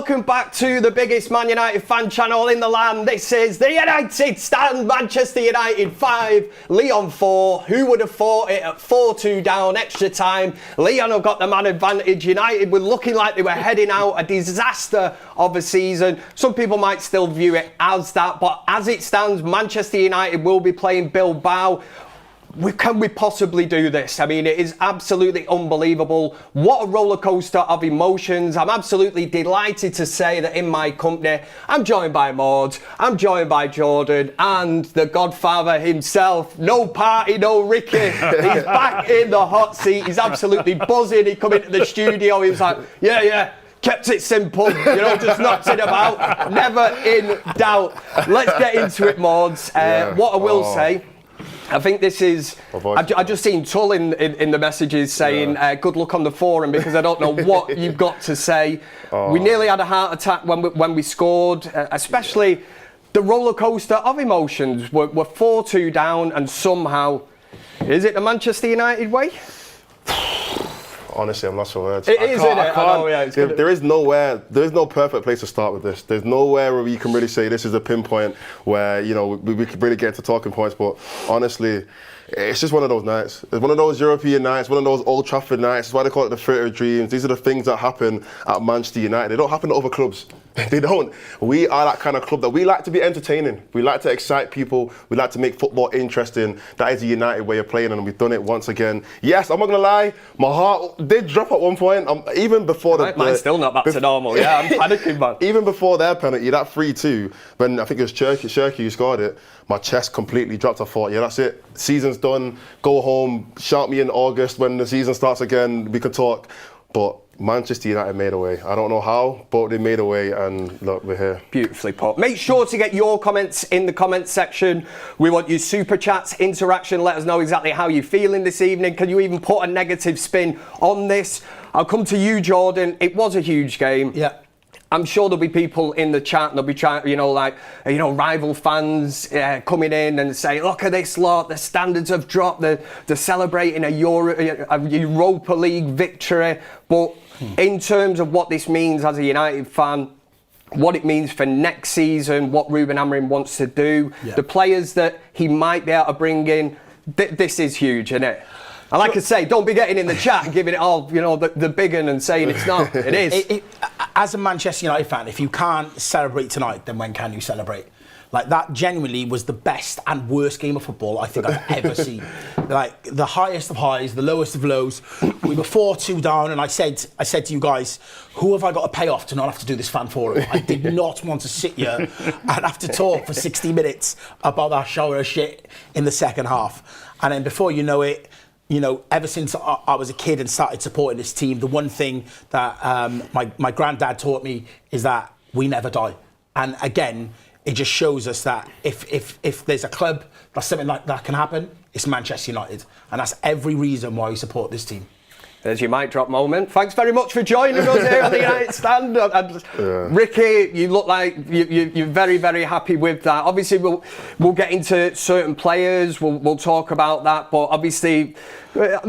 welcome back to the biggest Man United fan channel in the land. This is the United Stand, Manchester United 5, Lyon 4. Who would have thought it at 4-2 down, extra time? Lyon have got the man advantage. United were looking like they were heading out a disaster of a season. Some people might still view it as that, but as it stands, Manchester United will be playing Bilbao. Can we possibly do this? I mean, it is absolutely unbelievable. What a roller coaster of emotions. I'm absolutely delighted to say that in my company, I'm joined by Maud, I'm joined by Jordan, and the Godfather himself. No party, no Ricky. He's back in the hot seat. He's absolutely buzzing. He come into the studio. He was like, yeah. Kept it simple, just knocked it about. Never in doubt. Let's get into it, Mauds. What I will say, I think this is. I just seen Tull in the messages saying good luck on the forum because I don't know what you've got to say. We nearly had a heart attack when we scored, especially the roller coaster of emotions. We're 4-2 down, and somehow, is it the Manchester United way? Honestly, I'm not for words. It is, isn't it? There is no perfect place to start with this. There's nowhere where you can really say this is a pinpoint where, we could really get into talking points. But honestly, it's just one of those nights. It's one of those European nights, one of those Old Trafford nights. That's why they call it the Theatre of Dreams. These are the things that happen at Manchester United. They don't happen to other clubs. They don't. We are that kind of club that we like to be entertaining. We like to excite people. We like to make football interesting. That is the United way of playing, and we've done it once again. Yes, I'm not going to lie. My heart did drop at one point. Even before mine's still not back to normal. Yeah, I'm panicking, man. Even before their penalty, that 3-2, when I think it was Shirky who scored it, my chest completely dropped. I thought, yeah, that's it. Season's done. Go home. Shout me in August when the season starts again. We can talk. But Manchester United made a way. I don't know how, but they made a way, and look, we're here. Beautifully put. Make sure to get your comments in the comments section. We want your super chats, interaction. Let us know exactly how you're feeling this evening. Can you even put a negative spin on this? I'll come to you, Jordan. It was a huge game. Yeah. I'm sure there'll be people in the chat and they'll be trying, rival fans coming in and saying, look at this lot, the standards have dropped, they're celebrating a Europa League victory. But in terms of what this means as a United fan, what it means for next season, what Ruben Amorim wants to do, the players that he might be able to bring in, this is huge, isn't it? And like I say, don't be getting in the chat and giving it all, the big one and saying it's not. It is. As a Manchester United fan, if you can't celebrate tonight, then when can you celebrate? Like, that genuinely was the best and worst game of football I think I've ever seen. Like, the highest of highs, the lowest of lows. We were 4-2 down, and I said to you guys, who have I got to pay off to not have to do this fan forum? I did not want to sit here and have to talk for 60 minutes about that shower of shit in the second half. And then before you know it, ever since I was a kid and started supporting this team, the one thing that my granddad taught me is that we never die. And again, it just shows us that if there's a club that something like that can happen, it's Manchester United. And that's every reason why we support this team. There's your mic drop moment. Thanks very much for joining us here on the United Stand. Ricky, you look like you're very, very happy with that. Obviously, we'll get into certain players. We'll talk about that. But obviously,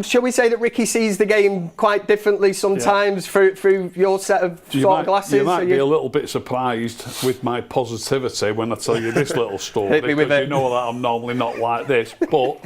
shall we say that Ricky sees the game quite differently sometimes through your set of glasses? You might be a little bit surprised with my positivity when I tell you this little story. Hit me with it. You know that I'm normally not like this. But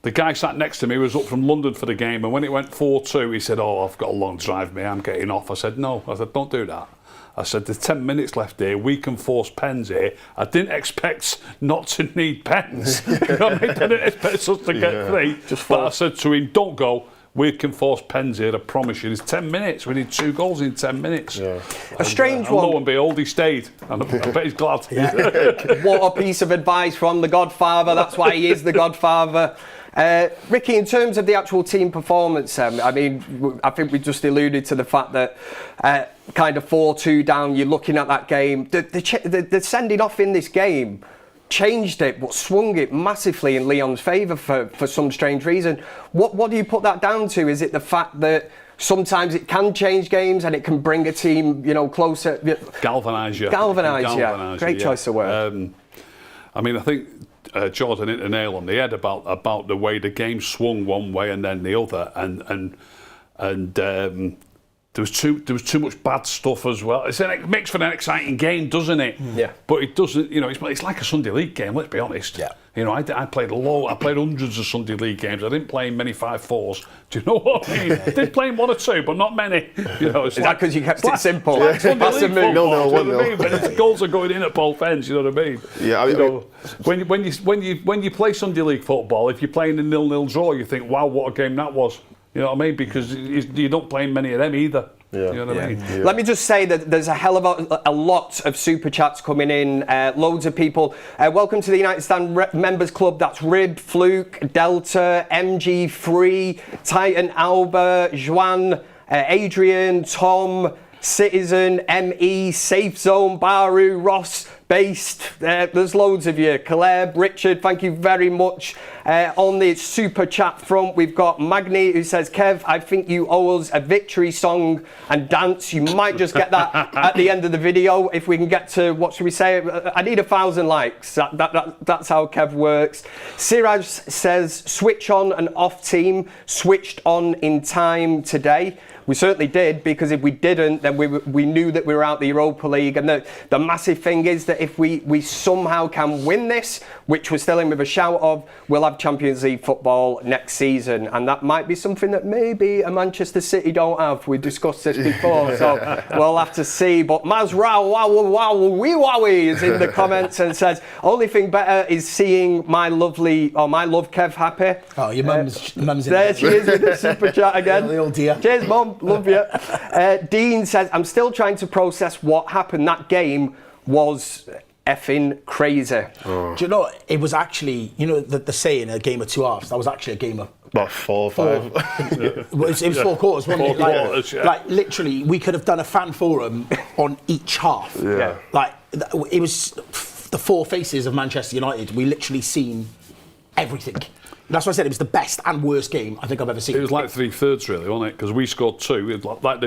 the guy sat next to me was up from London for the game, and when it went 4-2, he said, I've got a long drive, mate, I'm getting off. I said, no. I said, don't do that. I said, there's 10 minutes left here, we can force pens here. I didn't expect not to need pens. I didn't expect us to get three. But I said to him, don't go. We can force pens here, I promise you. There's 10 minutes. We need 2 goals in 10 minutes. Yeah. A strange one. And lo and behold, he stayed. And I bet he's glad. What a piece of advice from the Godfather. That's why he is the Godfather. Ricky, in terms of the actual team performance, I think we just alluded to the fact that kind of 4-2 down, you're looking at that game. The sending off in this game changed it, but swung it massively in Lyon's favour for some strange reason. What do you put that down to? Is it the fact that sometimes it can change games and it can bring a team, closer? Galvanise you. Galvanise you. Great choice of word. I think Jordan hit the nail on the head about the way the game swung one way and then the other, and there was too much bad stuff as well. It makes for an exciting game, doesn't it? Yeah. But it doesn't. It's like a Sunday League game. Let's be honest. Yeah. I played hundreds of Sunday League games. I didn't play in many 5-4s. Do you know what I mean? I did play in 1 or 2, but not many. Is that because you kept it simple? It's like That's the move. No, When the goals are going in at both ends, you know what I mean? Yeah, When you play Sunday League football, if you're playing a 0-0 draw, you think, wow, what a game that was. You know what I mean? Because you don't play many of them either. Yeah. You know what I mean? Yeah. Let me just say that there's a lot of super chats coming in. Loads of people. Welcome to the United Stand Members Club. That's Rib, Fluke, Delta, MG3, Titan, Alba, Juan, Adrian, Tom, Citizen, ME, Safe Zone, Baru, Ross, Based. There's loads of you. Caleb, Richard, thank you very much. On the super chat front, we've got Magni who says, Kev, I think you owe us a victory song and dance. You might just get that at the end of the video if we can get to, what should we say? I need 1,000 likes. That's how Kev works. Siraj says, switch on and off team, switched on in time today. We certainly did, because if we didn't, then we knew that we were out the Europa League. And the massive thing is that if we somehow can win this, which we're still in with a shout of, we'll have Champions League football next season. And that might be something that maybe a Manchester City don't have. We discussed this before, so we'll have to see. But Mazra Wowie is in the comments and says, only thing better is seeing my love Kev happy. Oh, your mum's in there. She is with the super chat again. The old dear. Cheers, Mum. Love you. Dean says, I'm still trying to process what happened. That game was effing crazy. Oh. Do you know, it was actually, the saying, a game of 2 halves, that was actually a game of about 4 or 5. It was 4 quarters, wasn't it? Quarters, yeah. Like, literally, we could have done a fan forum on each half. Yeah. Like, it was the 4 faces of Manchester United. We literally seen everything. That's why I said it was the best and worst game I think I've ever seen. It was like 3/3 really, wasn't it? Because we scored 2. It was like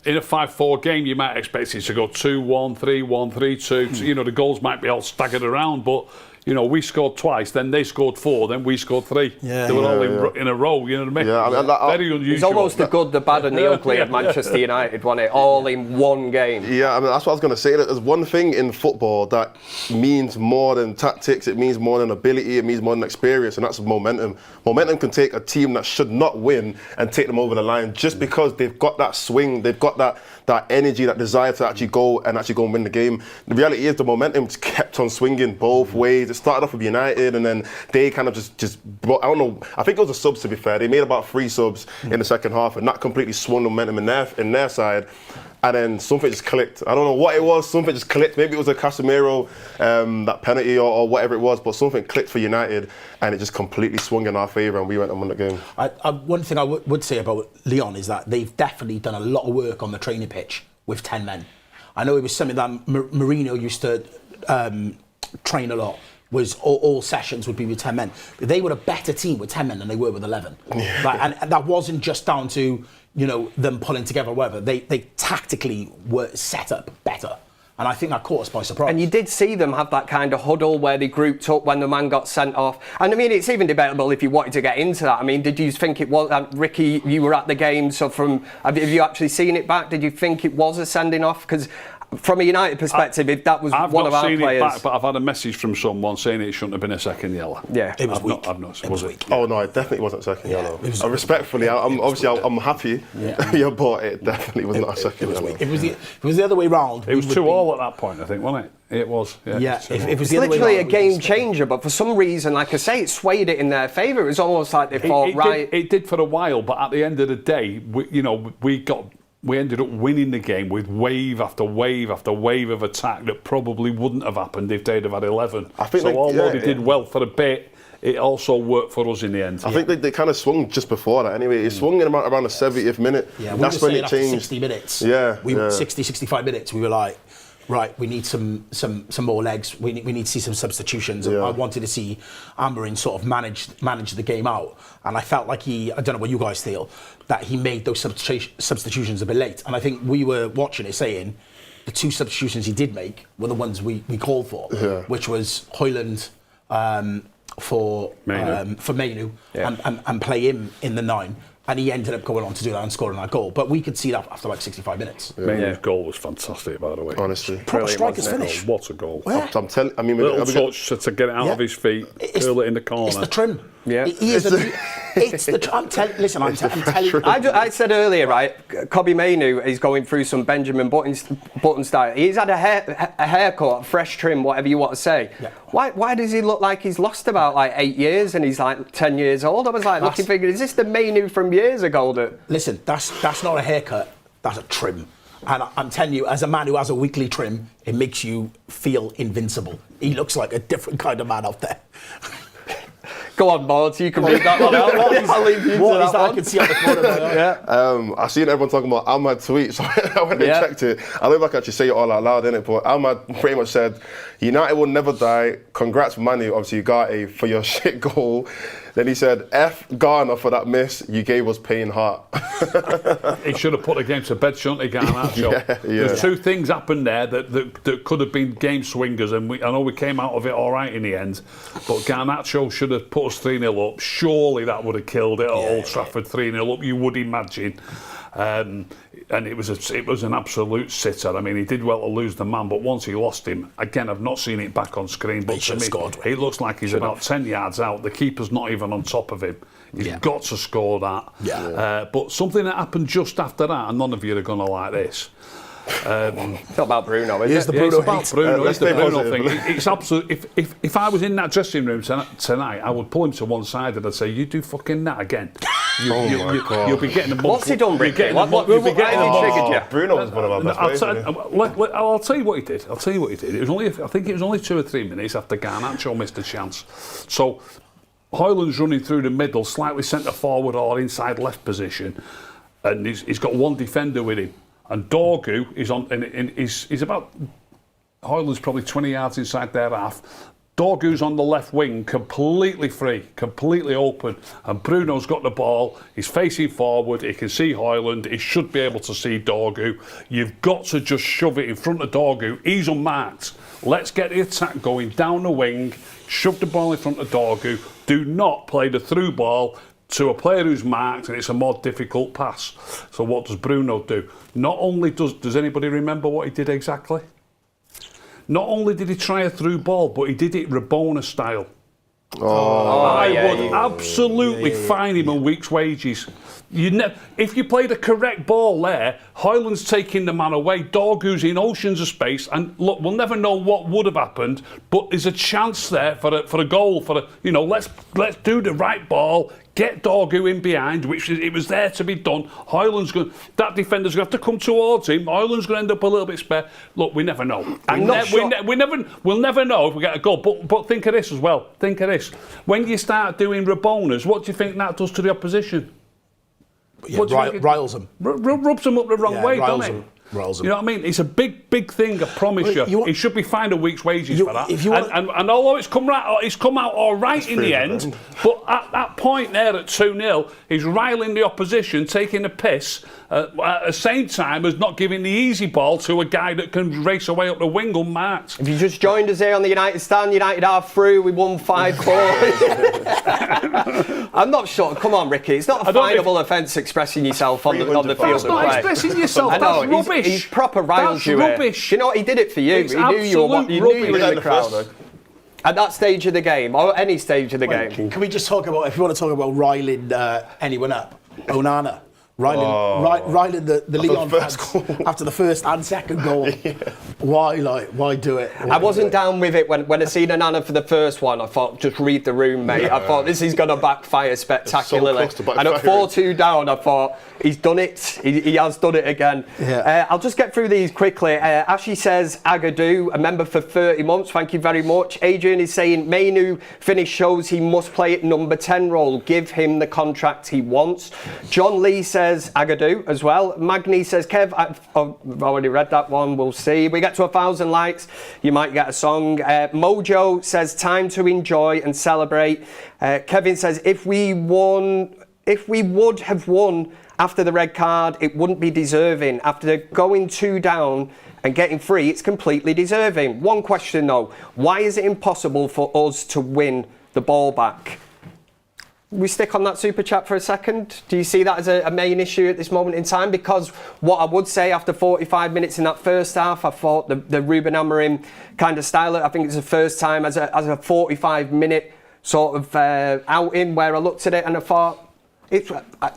in a 5-4 game, you might expect it to go 2-1, 3-1, 3-2. The goals might be all staggered around, but we scored twice, then they scored 4, then we scored 3. Yeah. They were all in a row, you know what I mean? Yeah, I mean, very unusual. It's almost the good, the bad and the ugly of Manchester United, wasn't it? All in one game. Yeah, I mean, that's what I was going to say. There's one thing in football that means more than tactics, it means more than ability, it means more than experience, and that's momentum. Momentum can take a team that should not win and take them over the line just because they've got that swing, they've got that energy, that desire to actually go and win the game. The reality is the momentum just kept on swinging both ways. It started off with United, and then they kind of just brought, I don't know, I think it was the subs, to be fair. They made about 3 subs in the second half, and that completely swung the momentum in their side. And then something just clicked. I don't know what it was, something just clicked. Maybe it was a Casemiro, that penalty or whatever it was, but something clicked for United, and it just completely swung in our favour, and we went and won the game. One thing I would say about Lyon is that they've definitely done a lot of work on the training pitch with 10 men. I know it was something that Mourinho used to train a lot, was all sessions would be with 10 men. But they were a better team with 10 men than they were with 11. Yeah. And that wasn't just down to them pulling together or whatever. They tactically were set up better. And I think that caught us by surprise. And you did see them have that kind of huddle where they grouped up when the man got sent off. And I mean, it's even debatable if you wanted to get into that. I mean, did you think it was, Ricky, you were at the game, so have you actually seen it back? Did you think it was a sending off? Because from a United perspective, if that was one of our players... I've not seen it back, but I've had a message from someone saying it shouldn't have been a second yellow. Yeah. It was weak. Was it? Oh no, it definitely wasn't a second yellow. Respectfully, I'm happy, but it definitely was not a second yellow. It was the other way round. It was 2-2 at that point, I think, wasn't it? It was. Yeah. It was literally a game changer, but for some reason, like I say, it swayed it in their favour. It was almost like they thought, right. It did for a while, but at the end of the day, we ended up winning the game with wave after wave after wave of attack that probably wouldn't have happened if they'd have had 11. I think although they did well for a bit, it also worked for us in the end. I think they kind of swung just before that anyway. It swung in around the 70th minute. Yeah, that's when it changed. 60 minutes. Yeah. We were 65 minutes. We were like, right, we need some more legs. We need to see some substitutions. Yeah. I wanted to see Amorim sort of manage the game out, and I felt like I don't know what you guys feel, that he made those substitutions a bit late. And I think we were watching it saying the 2 substitutions he did make were the ones we called for, which was Højlund for Mainoo and play him in the 9. and he ended up going on to do that and scoring that goal. But we could see that after like 65 minutes. Mainoo's goal was fantastic, by the way. Honestly. Proper striker's finish. What a goal. Yeah. I'm telling. I mean, Little touch to get it out of his feet, curl it in the corner. It's the trim. Yeah. It's the trim. I'm telling you. I said earlier, right, Kobbie Mainoo is going through some Benjamin Button style. He's had a haircut, fresh trim, whatever you want to say. Yeah. Why does he look like he's lost about like 8 years and he's like 10 years old? I was like thinking, is this the Mainoo from years ago? Listen, that's not a haircut, that's a trim. And I'm telling you, as a man who has a weekly trim, it makes you feel invincible. He looks like a different kind of man out there. Go on, Boards, you can read that one out. I'll leave you to that one. I can see on the corner. Yeah. I seen everyone talking about Ahmad tweet, so I went and checked it. I don't know if I can actually say it all out loud, innit? But Ahmad pretty much said, United will never die. Congrats, Manu, obviously Ugarte, for your shit goal. Then he said, F Ghana for that miss. You gave us pain heart. He should have put the game to bed, shouldn't he, Garnacho? Yeah. There's two things happened there that could have been game swingers, and I know we came out of it all right in the end, but Garnacho should have put us 3-0 up. Surely that would have killed it at Old Trafford, 3-0 up, you would imagine. And it was an absolute sitter. I mean, he did well to lose the man, but once he lost him, again, I've not seen it back on screen, but to me, it looks like he's about 10 yards out. The keeper's not even on top of him. He's got to score that. Yeah. But something that happened just after that, and none of you are going to like this. It's not about Bruno, is it? It's about Bruno. It's the Bruno thing. It's absolute. If I was in that dressing room tonight, I would pull him to one side and I'd say, "You do fucking that again." You'll be getting a month. What's he done, Ricky? What you'll be getting a triggered you? Bruno was one of our best players. I'll tell you what he did. It was only, I think it was only 2 or 3 minutes after Garnacho missed a chance. So Højlund's running through the middle, slightly centre forward or inside left position, and he's got one defender with him. And Dorgu is on, and he's about, Højlund's probably 20 yards inside their half. Dorgu's on the left wing, completely free, completely open. And Bruno's got the ball, he's facing forward, he can see Højlund, he should be able to see Dorgu. You've got to just shove it in front of Dorgu, he's unmarked. Let's get the attack going down the wing, shove the ball in front of Dorgu. Do not play the through ball to a player who's marked, and it's a more difficult pass. So what does Bruno do? Not only does anybody remember what he did exactly? Not only did he try a through ball, but he did it Rabona style. I would absolutely fine him a week's wages. If you play the correct ball there, Højlund's taking the man away, Dorgu's in oceans of space, and look, we'll never know what would have happened, but there's a chance there for a goal. Let's do the right ball, get Dorgu in behind, which it was there to be done. That defender's going to have to come towards him. Højlund's going to end up a little bit spare. Look, we never know. We'll never know if we get a goal. But think of this as well. Think of this. When you start doing Rabonas, what do you think that does to the opposition? Yeah, riles them. Rubs them up the wrong way, doesn't it? Riles them. You know what I mean? It's a big thing, I promise you. He should be fined a week's wages for that. And although it's come out all right in the end, but at that point there at 2-0, he's riling the opposition, taking a piss, at the same time as not giving the easy ball to a guy that can race away up the wing unmarked. If you just joined us here on the United Stand, United are through, we won 5-4. I'm not sure. Come on, Ricky. It's not a finable offence expressing yourself on the field of play. That's not expressing yourself. That's rubbish. He proper riles you. That's rubbish. You know what? He did it for you. It's he knew you were in the crowd. At that stage of the game, or any stage of the game. Can we just talk about, if you want to talk about riling anyone up, Onana. Riling the Lyon fans after the first and second goal. Why do it? I wasn't down with it when I seen Onana for the first one. I thought, just read the room, mate. I thought this is going to backfire spectacularly. And at 4-2 down, I thought he's done it. He has done it again. Yeah. I'll just get through these quickly. Ashley says Agadou, a member for 30 months. Thank you very much. Adrian is saying Mainoo finish shows he must play at number 10 role. Give him the contract he wants. John Lee says Agadou as well. Magni says Kev, I've already read that one, we'll see. We get to 1,000 likes, you might get a song. Mojo says time to enjoy and celebrate. Kevin says if we would have won after the red card, it wouldn't be deserving. After going 2 down and getting 3, it's completely deserving. One question though, why is it impossible for us to win the ball back? we stick on that super chat for a second? Do you see that as a main issue at this moment in time? Because what I would say after 45 minutes in that first half, I thought the Ruben Amorim kind of style, I think it's the first time as a 45-minute sort of outing where I looked at it and I thought,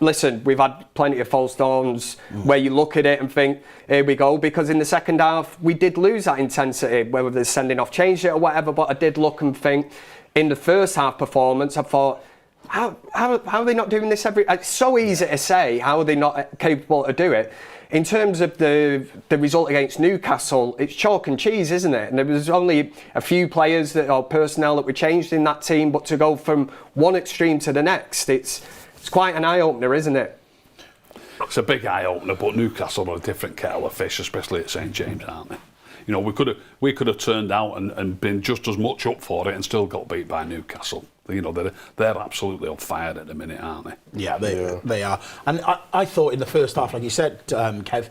listen, we've had plenty of false dawns where you look at it and think, here we go, because in the second half we did lose that intensity, whether they're sending off changed it or whatever, but I did look and think, in the first half performance, I thought, how are they not doing this it's so easy to say, how are they not capable to do it? In terms of the result against Newcastle, it's chalk and cheese, isn't it? And there was only a few players or personnel that were changed in that team, but to go from one extreme to the next, it's quite an eye-opener, isn't it? It's a big eye-opener, but Newcastle are a different kettle of fish, especially at St James, aren't they? You know, we could have turned out and been just as much up for it and still got beat by Newcastle. You know, they're absolutely on fire at the minute, aren't they? Yeah, they are. And I thought in the first half, like you said, Kev,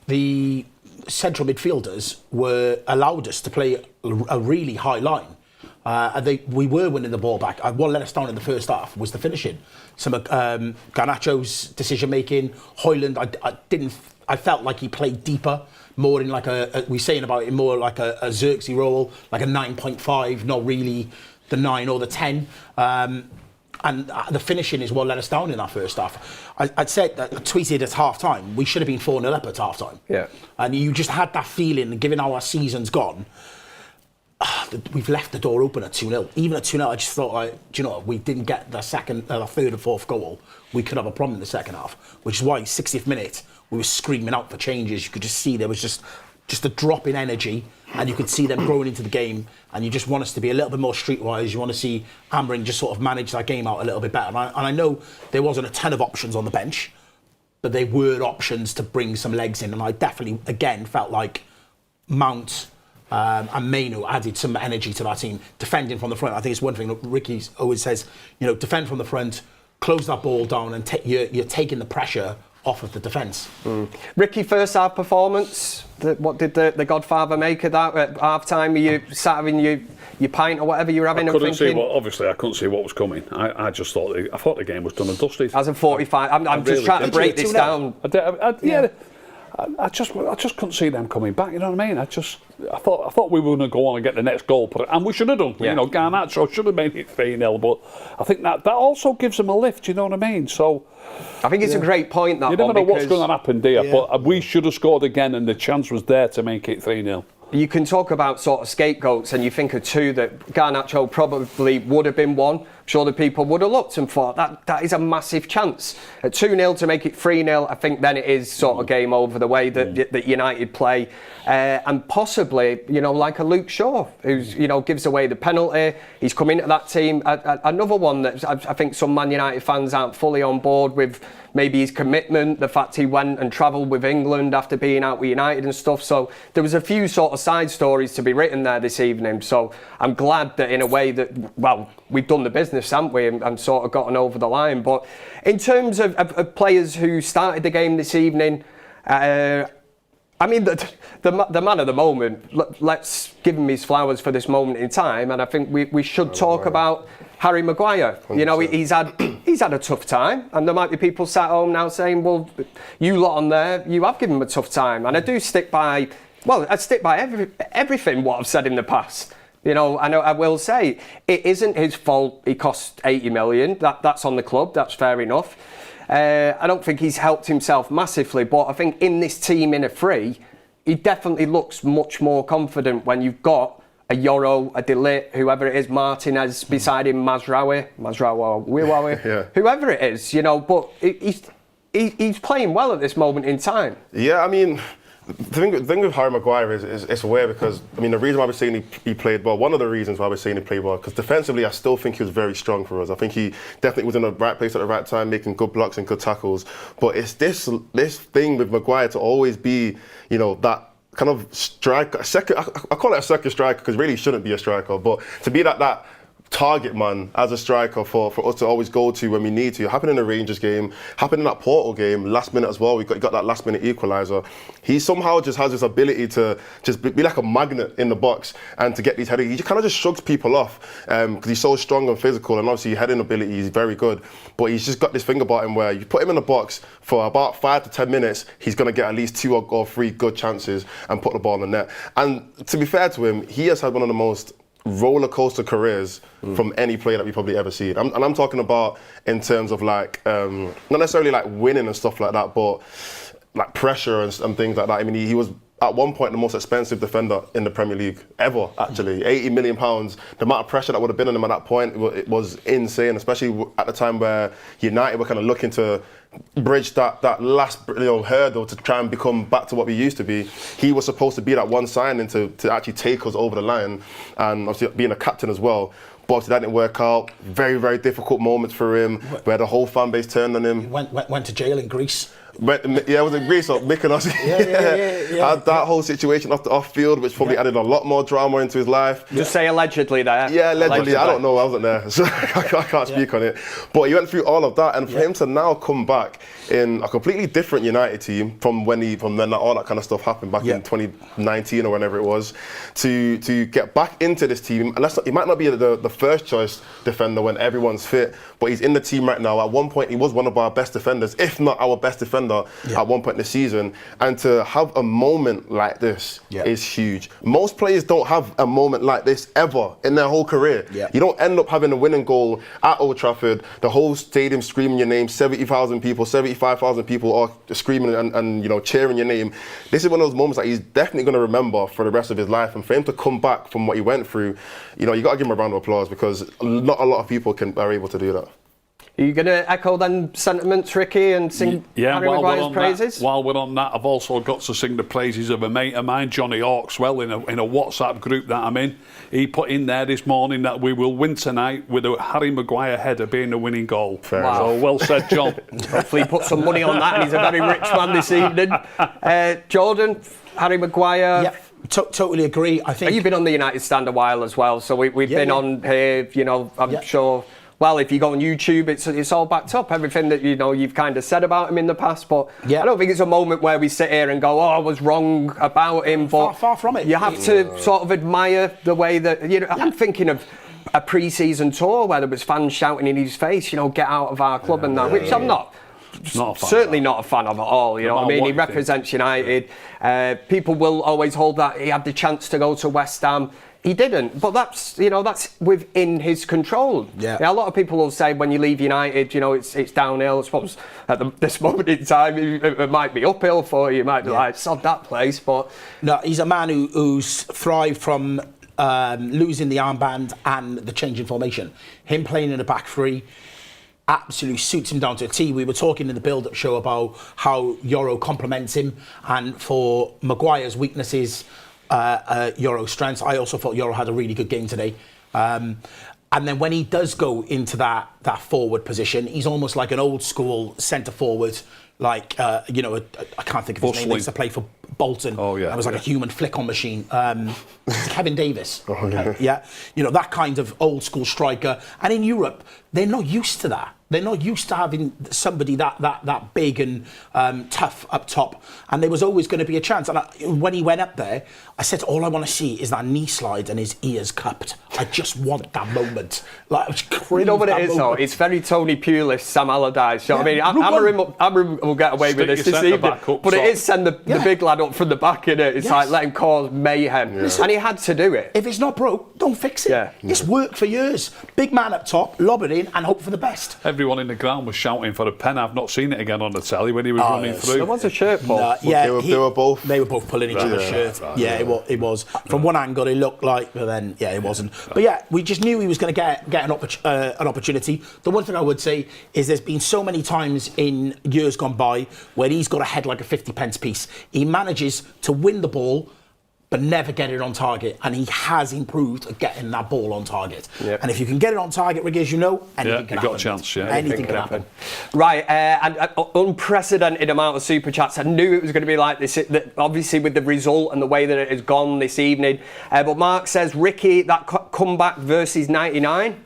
the central midfielders were allowed us to play a really high line. We were winning the ball back. What let us down in the first half was the finishing. Some Garnacho's decision making. Højlund, I felt like he played deeper, more in like we're saying about it, more like a Xerxes role, like a 9.5, not really the 9 or the 10. And the finishing is what let us down in that first half. I'd said, I tweeted at half time, we should have been 4-0 up at half time. Yeah. And you just had that feeling, given how our season's gone, we've left the door open at 2-0. Even at 2-0, I just thought, do you know what, we didn't get the third and fourth goal. We could have a problem in the second half, which is why 60th minute, we were screaming out for changes. You could just see there was just a drop in energy, and you could see them growing into the game, and you just want us to be a little bit more streetwise. You want to see Amorim just sort of manage that game out a little bit better. And I know there wasn't a ton of options on the bench, but there were options to bring some legs in, and I definitely, again, felt like Mount and Mainoo added some energy to that team. Defending from the front, I think it's one thing that Ricky always says, you know, defend from the front, close that ball down, and you're taking the pressure off of the defence. Ricky, first half performance, what did the Godfather make of that at half time? Were you sat having your pint or whatever you were having? Obviously I couldn't see what was coming. I just thought the game was done and dusted. As a 45, I'm just trying to break this down. I just couldn't see them coming back. You know what I mean? I thought we were going to go on and get the next goal, and we should have done. Yeah. You know, Garnacho should have made it 3-0, but I think that also gives them a lift. You know what I mean? So I think it's a great point. That you never know what's going to happen, do you? Yeah. But we should have scored again, and the chance was there to make it 3-0. You can talk about sort of scapegoats, and you think of two that Garnacho probably would have been one. I'm sure the people would have looked and thought that is a massive chance. At 2-0 to make it 3-0, I think then it is sort of game over the way that United play. And possibly, you know, like a Luke Shaw, who's, you know, gives away the penalty. He's come into that team. Another one that I think some Man United fans aren't fully on board with, maybe his commitment, the fact he went and travelled with England after being out with United and stuff. So there was a few sort of side stories to be written there this evening. So I'm glad that in a way that, well, we've done the business, haven't we, and sort of gotten over the line. But in terms of players who started the game this evening, I mean, the man of the moment, let's give him his flowers for this moment in time, and I think we should talk about Harry Maguire. 100%. You know, he's had a tough time, and there might be people sat home now saying, well, you lot on there, you have given him a tough time. And I do stick by, everything what I've said in the past. You know, I will say, it isn't his fault he cost 80 million. That's on the club, that's fair enough. I don't think he's helped himself massively, but I think in this team in a free, he definitely looks much more confident when you've got a Yoro, a De Ligt, whoever it is, Martinez beside him, Mazraoui, yeah. Whoever it is, you know, but he's playing well at this moment in time. Yeah, I mean, the thing with Harry Maguire is it's weird because, I mean, the reason why we're saying he played well, one of the reasons why we're saying he played well, because defensively I still think he was very strong for us. I think he definitely was in the right place at the right time, making good blocks and good tackles. But it's this thing with Maguire to always be, you know, that kind of striker, I call it a second striker because really he shouldn't be a striker, but to be that target man as a striker for us to always go to when we need to. It happened in the Rangers game, happened in that Porto game, last minute as well. We got that last minute equaliser. He somehow just has this ability to just be like a magnet in the box and to get these headers. He kind of just shrugs people off because he's so strong and physical, and obviously heading ability is very good. But he's just got this thing about him where you put him in the box for about 5 to 10 minutes, he's going to get at least 2 or 3 good chances and put the ball in the net. And to be fair to him, he has had one of the most roller coaster careers from any player that we've probably ever seen. And I'm talking about in terms of like, not necessarily like winning and stuff like that, but like pressure and things like that. I mean, he was at one point the most expensive defender in the Premier League ever, actually. £80 million. The amount of pressure that would have been on him at that point, it was insane, especially at the time where United were kind of looking to bridge that last hurdle to try and become back to what we used to be. He was supposed to be that one signing to actually take us over the line, and obviously being a captain as well. But obviously that didn't work out. Very, very difficult moments for him, where the whole fan base turned on him. He went to jail in Greece. Yeah, it was in Greece, or Mykonos. Yeah. Had that whole situation off field, which probably added a lot more drama into his life. Just say allegedly there. Yeah, allegedly. I don't know, I wasn't there, so I can't speak on it. But he went through all of that, and for him to now come back in a completely different United team from when all that kind of stuff happened back in 2019 or whenever it was, to get back into this team. And he might not be the first choice defender when everyone's fit, but he's in the team right now. At one point, he was one of our best defenders, if not our best defender at one point in the season. And to have a moment like this is huge. Most players don't have a moment like this ever in their whole career. You don't end up having a winning goal at Old Trafford, the whole stadium screaming your name, 70,000 people, 75,000 people are screaming and cheering your name. This is one of those moments that he's definitely going to remember for the rest of his life. And for him to come back from what he went through, you got to give him a round of applause, because not a lot of people are able to do that. Are you going to echo them sentiments, Ricky, and sing Harry Maguire's praises? While we're on that, I've also got to sing the praises of a mate of mine, Johnny Hawkswell, in a WhatsApp group that I'm in. He put in there this morning that we will win tonight with a Harry Maguire header being the winning goal. So well said, John. Hopefully he put some money on that, and he's a very rich man this evening. Jordan, Harry Maguire. Yeah. Totally agree. I think you've been on the United stand a while as well, so we've been on here. I'm sure. Well, if you go on YouTube, it's all backed up. Everything that you've kind of said about him in the past, but I don't think it's a moment where we sit here and go, "Oh, I was wrong about him." But far from it. You have to sort of admire the way that I'm thinking of a pre-season tour where there was fans shouting in his face, "Get out of our club," and that, which I'm not. Certainly not a fan of at all. You know what I mean? He represents United. People will always hold that he had the chance to go to West Ham. He didn't, but that's within his control. A lot of people will say when you leave United, it's downhill. I suppose at this moment in time, it might be uphill for you. You might be like, sod that place. But no, he's a man who's thrived from losing the armband and the change in formation. Him playing in a back three absolutely suits him down to a T. We were talking in the build-up show about how Euro complements him, and for Maguire's weaknesses, Euro strengths. I also thought Euro had a really good game today. And then when he does go into that forward position, he's almost like an old school centre forward. Like I can't think of his name. He used to play for Bolton. Oh yeah, that was like a human flick-on machine. Kevin Davis. That kind of old school striker. And in Europe, they're not used to that. They're not used to having somebody that big and tough up top. And there was always going to be a chance. And when he went up there, I said, all I want to see is that knee slide and his ears cupped. I just want that moment. You know what it is, though? It's very Tony Pulis, Sam Allardyce. You know what I mean? Amorim will get away with this evening. But it is send the big lad up from the back, innit? It's like let him cause mayhem. And he had to do it. If it's not broke, don't fix it. It's worked for years. Big man up top, lob it in and hope for the best. Everyone in the ground was shouting for a pen. I've not seen it again on the telly when he was running through. There was a shirt pull. They were both. They were both pulling each other's shirt. It was. From one angle, it looked like, but then it wasn't. But we just knew he was going to get an opportunity. The one thing I would say is there's been so many times in years gone by where he's got a head like a 50 pence piece. He manages to win the ball, but never get it on target. And he has improved at getting that ball on target. Yep. And if you can get it on target, Ricky, as you know, anything can happen. Got a chance, yeah. Anything can happen. Right, and unprecedented amount of super chats. I knew it was going to be like this, obviously with the result and the way that it has gone this evening. But Mark says, Ricky, that comeback versus 99.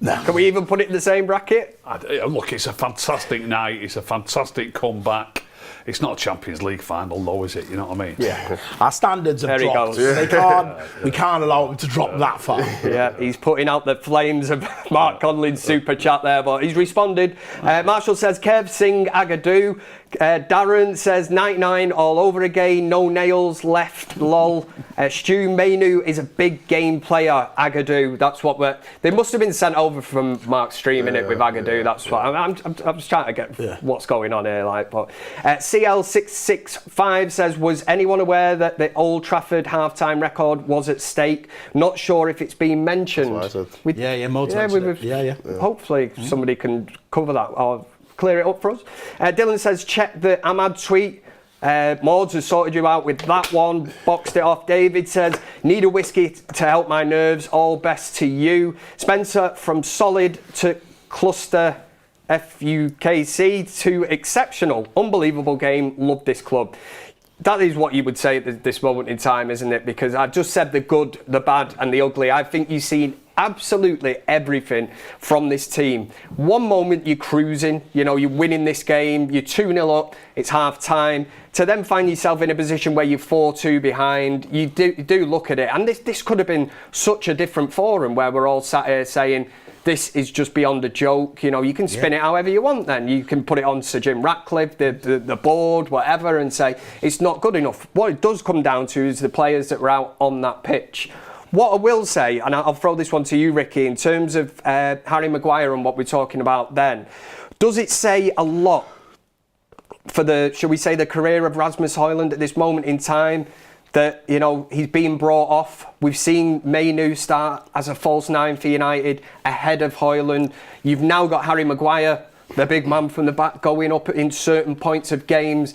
No. Can we even put it in the same bracket? Look, it's a fantastic night. It's a fantastic comeback. It's not a Champions League final, though, is it? You know what I mean? Yeah. Our standards have There he dropped. goes. We can't allow them to drop that far. Yeah, he's putting out the flames of Mark Conley's super chat there, but he's responded. Marshall says, Kev, sing Agadoo. Darren says 99 all over again, no nails left, lol. Stu Mainoo is a big game player, Agadoo. That's what they must have been sent over from Mark streaming it with Agadoo. That's what I'm just trying to get what's going on here. But CL665 says, was anyone aware that the Old Trafford half-time record was at stake? Not sure if it's been mentioned. That's what I said. More times. Hopefully somebody can cover that or clear it up for us. Dylan says, check the Ahmad tweet. Mauds has sorted you out with that one, boxed it off. David says, need a whiskey to help my nerves, all best to you. Spencer, from solid to cluster FUKC to exceptional, unbelievable game, love this club. That is what you would say at this moment in time, isn't it? Because I've just said the good, the bad and the ugly. I think you've seen absolutely everything from this team. One moment you're cruising, you're winning this game, you're 2-0 up, it's half time. To then find yourself in a position where you're 4-2 behind, you do look at it. And this could have been such a different forum where we're all sat here saying, this is just beyond a joke. You can spin it however you want then. You can put it on Sir Jim Ratcliffe, the board, whatever, and say it's not good enough. What it does come down to is the players that were out on that pitch. What I will say, and I'll throw this one to you, Ricky, in terms of Harry Maguire and what we're talking about then, does it say a lot for shall we say, the career of Rasmus Højlund at this moment in time that, he's being brought off? We've seen Mainoo start as a false nine for United ahead of Højlund. You've now got Harry Maguire, the big man from the back, going up in certain points of games.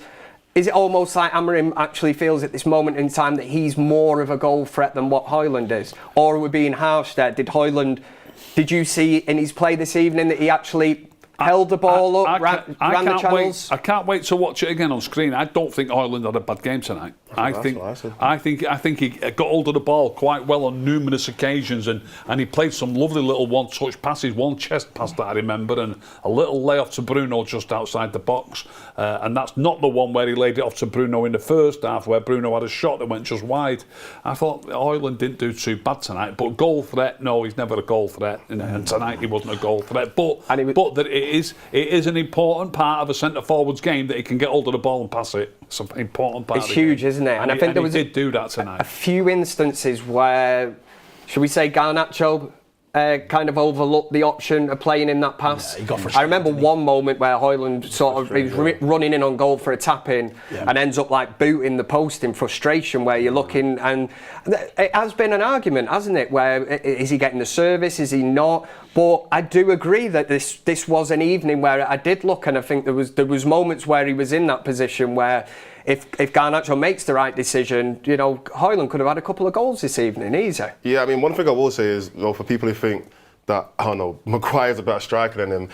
Is it almost like Amorim actually feels at this moment in time that he's more of a goal threat than what Højlund is? Or are we being harsh there? Did you see in his play this evening that he actually held the ball up, ran the channels? I can't wait to watch it again on screen. I don't think Højlund had a bad game tonight. I think he got hold of the ball quite well on numerous occasions, and he played some lovely little one-touch passes, one chest pass that I remember, and a little layoff to Bruno just outside the box. And that's not the one where he laid it off to Bruno in the first half, where Bruno had a shot that went just wide. I thought Højlund didn't do too bad tonight, but goal threat, no, he's never a goal threat, and tonight he wasn't a goal threat. But that it is an important part of a centre forward's game that he can get hold of the ball and pass it. It's an important part. It's huge, isn't it? And I think there did do that tonight. A few instances where, should we say, Garnacho kind of overlooked the option of playing in that pass. I remember one moment where Højlund he was running in on goal for a tap-in and ends up booting the post in frustration, where you're looking, and it has been an argument, hasn't it, where is he getting the service, is he not? But I do agree that this was an evening where I did look, and I think there was moments where he was in that position where if Garnacho makes the right decision, Højlund could have had a couple of goals this evening, easy. Yeah, I mean, one thing I will say is, for people who think that, Maguire's a better striker than him,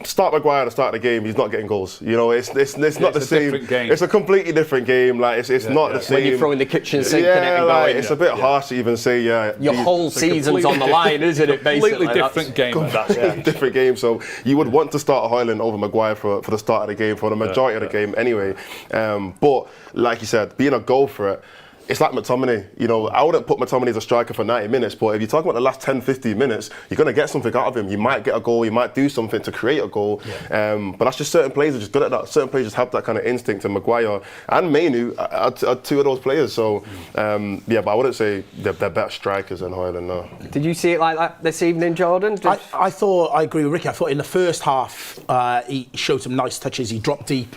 start Maguire at the start of the game, he's not getting goals. It's not the same. It's a completely different game. It's not the same. When you're throwing the kitchen sink in it and going, it's a bit harsh to even say, your whole season's on the line, isn't it? Basically, completely different game. Completely different game. So you would want to start Højlund over Maguire for the start of the game, for the majority of the game anyway. But like you said, being a goal threat, it's like McTominay. I wouldn't put McTominay as a striker for 90 minutes, but if you're talking about the last 10, 15 minutes, you're going to get something out of him. You might get a goal, you might do something to create a goal. But that's just certain players are just good at that. Certain players just have that kind of instinct, and Maguire and Mainoo are two of those players. So, but I wouldn't say they're better strikers than Højlund, no. Did you see it like that this evening, Jordan? I agree with Ricky. I thought in the first half, he showed some nice touches. He dropped deep.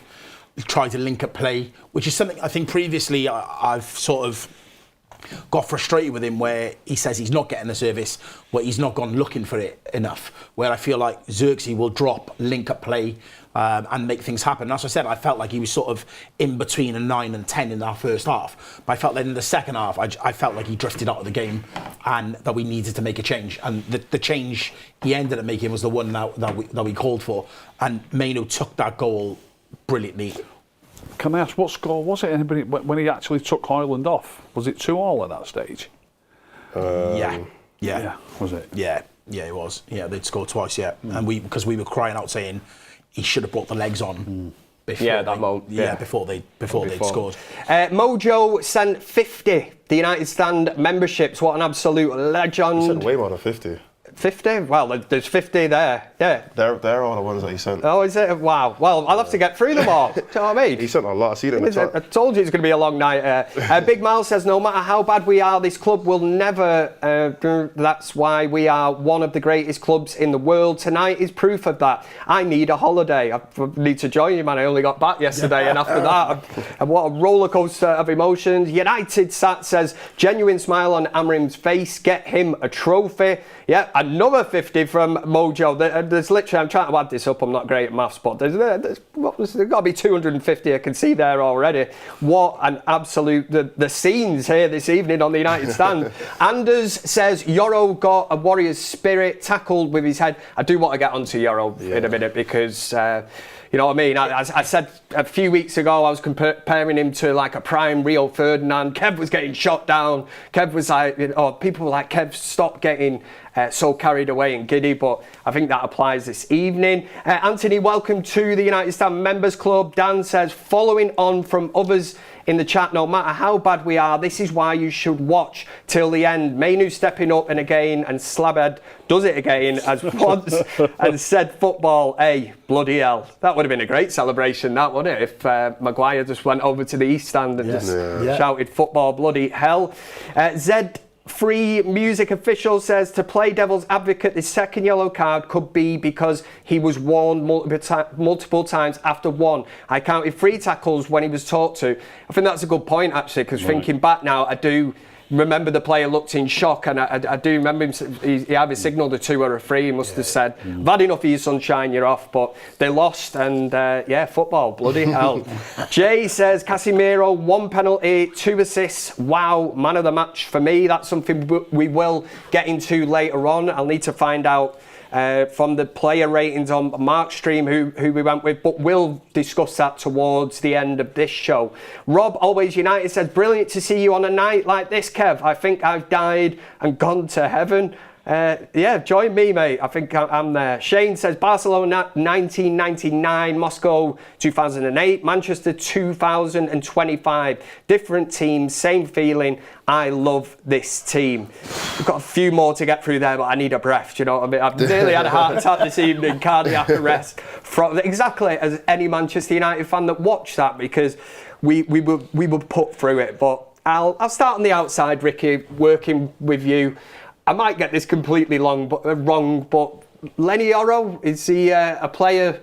He tried to link up play, which is something I think previously I've sort of got frustrated with him where he says he's not getting the service, where he's not gone looking for it enough, where I feel like Xerxes will drop, link up play, and make things happen. And as I said, I felt like he was sort of in between a 9 and 10 in our first half. But I felt that in the second half, I felt like he drifted out of the game and that we needed to make a change. And the change he ended up making was the one that we called for. And Mainoo took that goal brilliantly. Can I ask what score was it? Anybody when he actually took Ireland off? Was it 2-2 at that stage? Yeah. Was it? Yeah, it was. Yeah, they'd scored twice. Yeah, and because we were crying out saying he should have brought the legs on. Before they scored. Mojo sent 50. The United Stand memberships. What an absolute legend. He sent way more than 50. 50? Well, there's 50 there. Yeah. They're all the ones that he sent. Oh, is it? Wow. Well, I'll have to get through them all. Do you know what I mean? He sent a lot. I see it in the top. I told you it's going to be a long night. Big Mal says, no matter how bad we are, this club will never. That's why we are one of the greatest clubs in the world. Tonight is proof of that. I need a holiday. I need to join you, man. I only got back yesterday, and after that, what a roller coaster of emotions. United Sat says, genuine smile on Amrim's face. Get him a trophy. Yeah, another 50 from Mojo. There's literally, I'm trying to add this up, I'm not great at maths, but there's got to be 250 I can see there already. What an absolute, the scenes here this evening on the United Stand. Anders says, Yoro got a warrior's spirit, tackled with his head. I do want to get onto Yoro in a minute because... you know what I mean? I said a few weeks ago I was comparing him to like a prime Rio Ferdinand. Kev was getting shot down. Kev was like, people were like, Kev, stop getting so carried away and giddy. But I think that applies this evening. Anthony, welcome to the United Stand Members Club. Dan says, following on from others in the chat, no matter how bad we are, this is why you should watch till the end. Mainoo stepping up and again, and Slabhead does it again as once and said football, bloody hell. That would have been a great celebration, that wouldn't it, if Maguire just went over to the East Stand and shouted football, bloody hell. Zed Free Music Official says, to play devil's advocate, the second yellow card could be because he was warned multiple times after one. I counted 3 tackles when he was talked to. I think that's a good point, actually, because thinking back now, I do remember the player looked in shock, and I do remember him, he either signalled a 2 or a 3, he must have said, I've had enough of you, sunshine, you're off. But they lost, and football, bloody hell. Jay says, Casemiro, 1 penalty, 2 assists, wow, man of the match for me. That's something we will get into later on. I'll need to find out from the player ratings on Mark's stream who we went with, but we'll discuss that towards the end of this show. Rob, Always United, says, brilliant to see you on a night like this, Kev. I think I've died and gone to heaven. Join me, mate. I think I'm there. Shane says, Barcelona 1999, Moscow 2008, Manchester 2025. Different teams, same feeling. I love this team. We've got a few more to get through there, but I need a breath. Do you know what I mean? I've nearly had a heart attack this evening, cardiac arrest. Exactly as any Manchester United fan that watched that, because we were put through it. But I'll start on the outside, Ricky, working with you. I might get this completely wrong, but Lenny Yoro, is he a player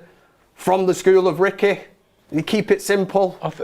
from the school of Ricky? You keep it simple. Pass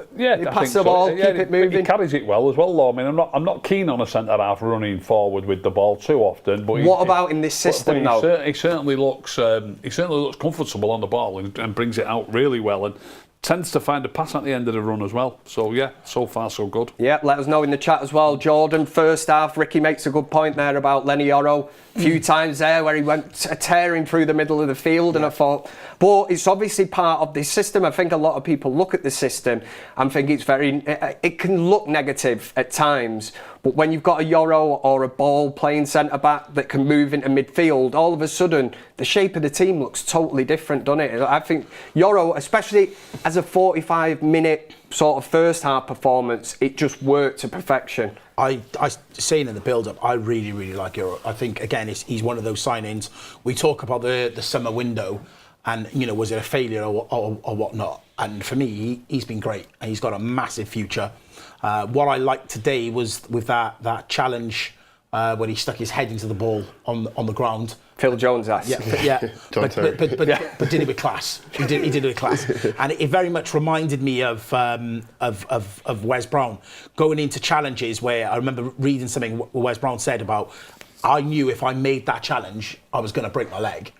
the ball, keep it moving. He carries it well as well, though. I mean, I'm not keen on a centre half running forward with the ball too often. But what about in this system, though? He certainly looks comfortable on the ball and brings it out really well, and tends to find a pass at the end of the run as well. So so far so good. Yeah, let us know in the chat as well, Jordan. First half, Ricky makes a good point there about Lenny Yoro. A few times there where he went tearing through the middle of the field, and I thought, but it's obviously part of this system. I think a lot of people look at the system and think it can look negative at times, but when you've got a Yoro or a ball playing centre back that can move into midfield, all of a sudden the shape of the team looks totally different, doesn't it? I think Yoro, especially as a 45-minute sort of first half performance, it just worked to perfection. I saying in the build-up, I really, really like Yoro. I think, again, he's one of those signings. We talk about the summer window and, was it a failure or whatnot? And for me, he's been great. And he's got a massive future. What I liked today was with that challenge when he stuck his head into the ball on the ground. Phil Jones has. Yeah. but did it with class. He did it with class, and it very much reminded me of Wes Brown going into challenges where I remember reading something Wes Brown said about, I knew if I made that challenge, I was going to break my leg,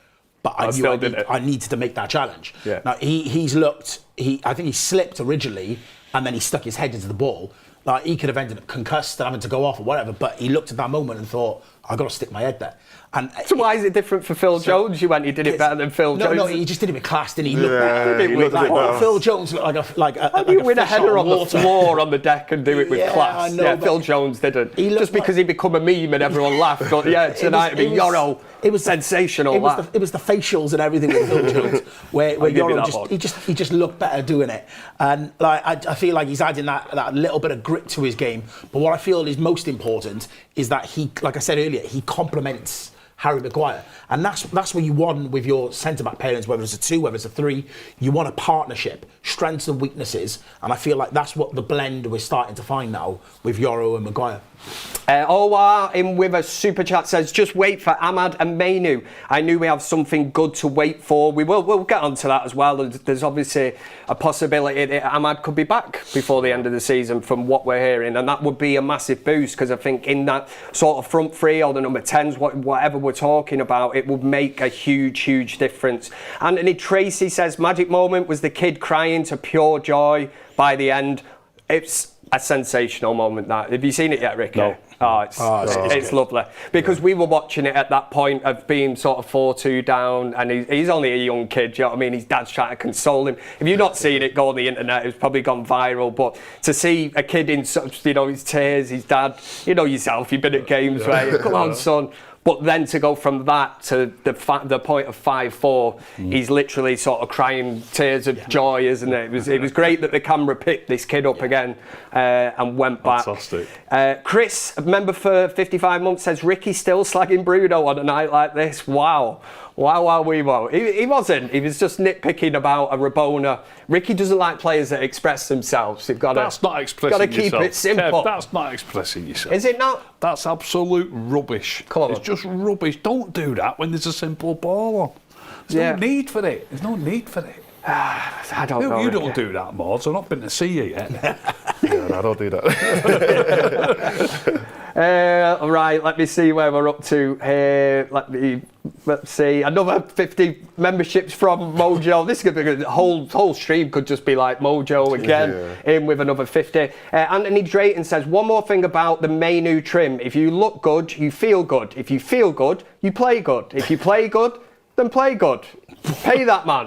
but I knew I needed to make that challenge. Yeah. Now I think he slipped originally, and then he stuck his head into the ball. Like, he could have ended up concussed and having to go off or whatever, but he looked at that moment and thought, I've got to stick my head there. And so why is it different for Phil Jones? You went, he did it better than Phil Jones? No, he just did it with class, didn't he? He looked better. Phil Jones looked like a How do you win a header on the floor on the deck and do it with class? I know, Phil Jones didn't. Just because he become a meme and everyone laughed. But tonight it'd be Yoro. It was sensational. It was the facials and everything with Phil Jones, where Yoro he just looked better doing it. And like I feel like he's adding that little bit of grit to his game. But what I feel is most important is that he, like I said earlier, he complements Harry Maguire, and that's what you want with your centre-back pairings, whether it's a 2, whether it's a 3. You want a partnership, strengths and weaknesses, and I feel like that's what the blend we're starting to find now with Yoro and Maguire. OR in with a super chat says, just wait for Ahmad and Mainoo. I knew we have something good to wait for. We'll get onto that as well. There's obviously a possibility that Ahmad could be back before the end of the season from what we're hearing, and that would be a massive boost, because I think in that sort of front three or the number 10s, whatever we're talking about, it would make a huge difference. Anthony Tracy says, magic moment was the kid crying to pure joy by the end. It's a sensational moment, that. Have you seen it yet, Ricky? No. It's lovely, because we were watching it at that point of being sort of 4-2 down, and he's only a young kid, do you know what I mean? His dad's trying to console him. If you've not seen it, go on the internet, it's probably gone viral, but to see a kid in such, his tears, his dad, you know yourself, you've been at games where, come on son. But then to go from that to the point of 5-4, he's literally sort of crying tears of joy, isn't it? It was great that the camera picked this kid up again and went back. Fantastic. Chris, a member for 55 months, says, Ricky still slagging Bruno on a night like this. Wow. He wasn't. He was just nitpicking about a Rabona. Ricky doesn't like players that express themselves. That's not expressing yourself. Got to keep it simple. Kev, that's not expressing yourself. Is it not? That's absolute rubbish. Come on. It's just rubbish. Don't do that when there's a simple ball on. There's no need for it. I don't know. You don't do that, Maud. I've not been to see you yet. I don't do that. Right, let me see where we're up to here. Let's see. Another 50 memberships from Mojo. This is going to be the whole stream could just be like Mojo again, in with another 50. Anthony Drayton says, one more thing about the Mainoo trim. If you look good, you feel good. If you feel good, you play good. If you play good, then play good. Pay that man.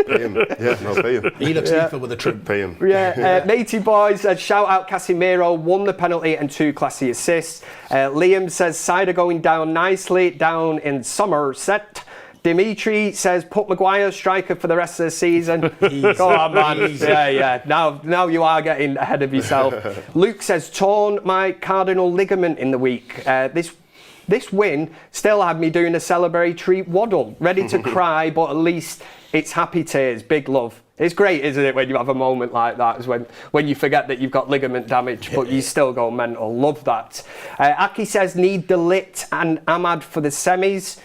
Pay him. Pay him. He looks lethal with a trim. Pay him. Matey Boy says, shout out Casemiro, won the penalty and 2 classy assists. Liam says, Cider going down nicely, down in Somerset. Dimitri says, put Maguire striker for the rest of the season. Go on, man. Yeah. Now you are getting ahead of yourself. Luke says, torn my cardinal ligament in the week. This win still had me doing a celebratory waddle, ready to cry, but at least it's happy tears, big love. It's great, isn't it, when you have a moment like that, is when you forget that you've got ligament damage, but you still go mental. Love that. Aki says, need De Ligt and Ahmad for the semis.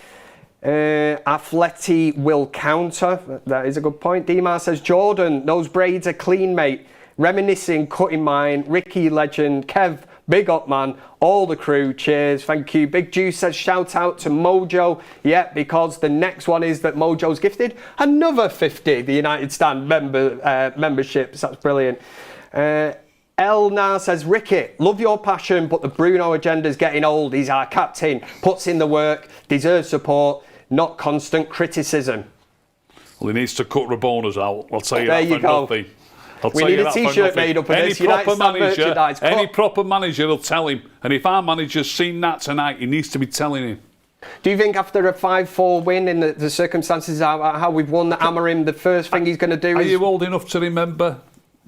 Atleti will counter. That is a good point. Dimar says, Jordan, those braids are clean, mate. Reminiscing, cutting mine. Ricky, legend. Kev, big up, man. All the crew, cheers, thank you. Big Juice says, shout out to Mojo. Yeah, because the next one is that Mojo's gifted another 50, the United Stand memberships. That's brilliant. Elnar says, Ricky, love your passion, but the Bruno agenda's getting old. He's our captain, puts in the work, deserves support, not constant criticism. Well, he needs to cut Rabonas out. I'll tell you there that you for go. nothing. We need a t-shirt made up of this. Any proper manager will tell him. And if our manager's seen that tonight, he needs to be telling him. Do you think after a 5-4 win in the circumstances how we've won the Amorim, the first thing he's going to do is... Are you old enough to remember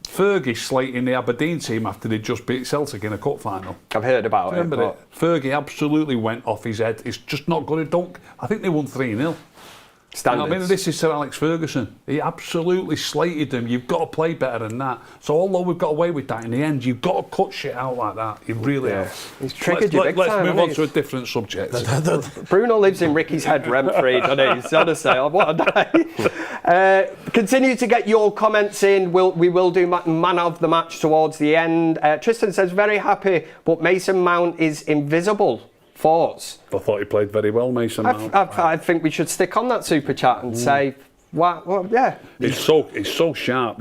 Fergie slating the Aberdeen team after they just beat Celtic in a cup final? I've heard about it. Remember it? Fergie absolutely went off his head. It's just not good. I think they won 3-0. standards. I mean, this is Sir Alex Ferguson. He absolutely slated them. You've got to play better than that. So although we've got away with that in the end, you've got to cut shit out like that. You really have. He's triggered you big time, Let's move on hasn't to a different subject. Bruno lives in Ricky's head rent-free, doesn't he? Honestly, what a day. Continue to get your comments in. We will do man of the match towards the end. Tristan says, very happy, but Mason Mount is invisible. Thoughts? I thought he played very well, Mason Mount. I think we should stick on that super chat and say, well, yeah. He's so sharp.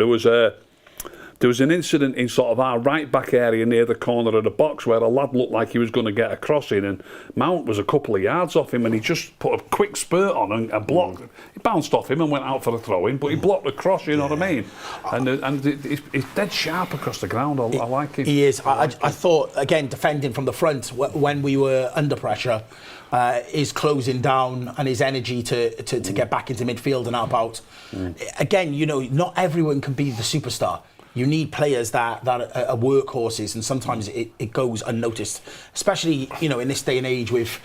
There was an incident in sort of our right back area near the corner of the box where a lad looked like he was going to get a cross in, and Mount was a couple of yards off him, and he just put a quick spurt on and blocked. He bounced off him and went out for a throw in, but he blocked the cross. You know what I mean? And he's dead sharp across the ground. I like him. He is. I thought, again, defending from the front when we were under pressure, his closing down and his energy to get back into midfield and help out. Again, you know, not everyone can be the superstar. You need players that are workhorses, and sometimes it goes unnoticed. Especially, you know, in this day and age with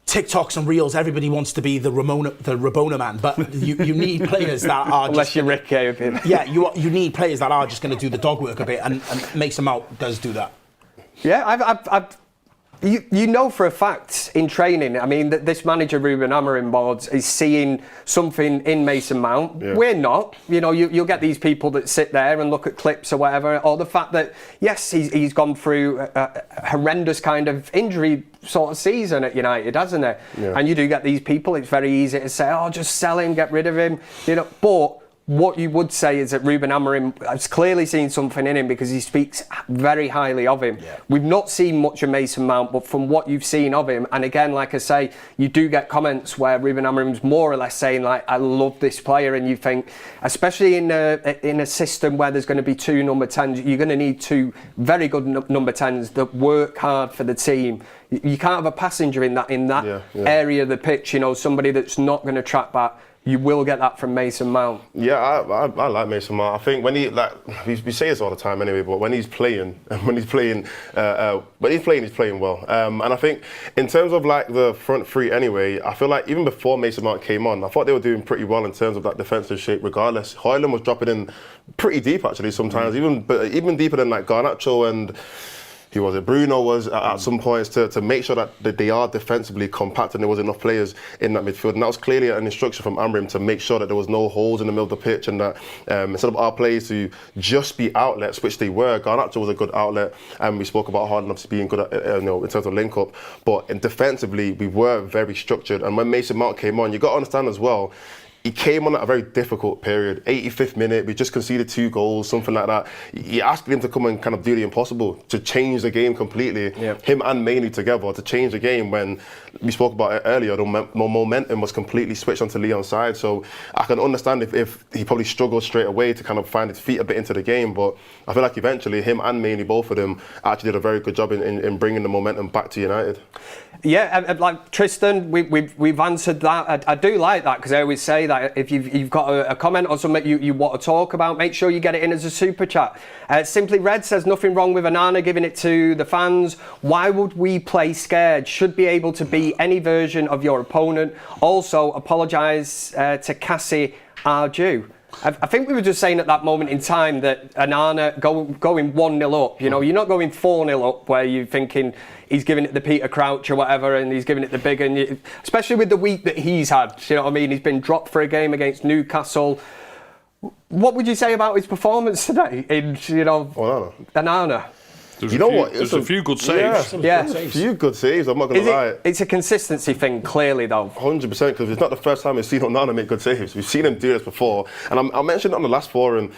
TikToks and Reels, everybody wants to be the Rabona man, but you need players that are unless you're Rick Cave. Yeah, you need players that are just going to do the dog work a bit, and Mason Mount does do that. Yeah, You know for a fact in training, I mean, that this manager Ruben Amorim board is seeing something in Mason Mount. Yeah. We're not. You know, you'll get these people that sit there and look at clips or whatever, or the fact that, yes, he's gone through a horrendous kind of injury sort of season at United, hasn't it? Yeah. And you do get these people, it's very easy to say, oh, just sell him, get rid of him, you know, but what you would say is that Ruben Amorim has clearly seen something in him because he speaks very highly of him. Yeah. We've not seen much of Mason Mount, but from what you've seen of him, and again, like I say, you do get comments where Ruben Amorim's more or less saying, like, I love this player, and you think, especially in a system where there's going to be two number 10s, you're going to need two very good number 10s that work hard for the team. You can't have a passenger in that area of the pitch, you know, somebody that's not going to track back. You will get that from Mason Mount. Yeah, I like Mason Mount. I think when he we say this all the time anyway, but when he's playing, he's playing well. And I think in terms of like the front three anyway, I feel like even before Mason Mount came on, I thought they were doing pretty well in terms of that defensive shape. Regardless, Højlund was dropping in pretty deep actually sometimes, even deeper than like Garnacho and. Bruno was at some points to make sure that they are defensively compact and there was enough players in that midfield, and that was clearly an instruction from Amorim to make sure that there was no holes in the middle of the pitch, and that instead of our players to just be outlets, which they were. Garnacho was a good outlet, and we spoke about Harden obviously being good at, in terms of link up, but defensively we were very structured. And when Mason Mount came on, you got to understand as well, he came on at a very difficult period. 85th minute, we just conceded 2 goals, something like that. You asked him to come and kind of do the impossible, to change the game completely. Yep. Him and Mainoo together to change the game when we spoke about it earlier, the momentum was completely switched onto Lyon's side. So I can understand if he probably struggled straight away to kind of find his feet a bit into the game, but I feel like eventually him and Mainoo, both of them, actually did a very good job in bringing the momentum back to United. Yeah, like Tristan, we've answered that. I do like that because I always say that if you've got a comment or something you want to talk about, make sure you get it in as a super chat. Simply Red says, nothing wrong with Onana giving it to the fans. Why would we play scared? Should be able to beat any version of your opponent. Also, apologise to Cassie Arju. I think we were just saying at that moment in time that Onana going 1-0 up, you know, you're not going 4-0 up where you're thinking he's giving it the Peter Crouch or whatever and he's giving it the big, and especially with the week that he's had, you know what I mean, he's been dropped for a game against Newcastle. What would you say about his performance today in, you know, Onana? There's a few good saves. Yeah, a few good saves, I'm not going to lie. It's a consistency thing, clearly, though. 100%, because it's not the first time we've seen Onana make good saves. We've seen him do this before. And I mentioned it on the last forum,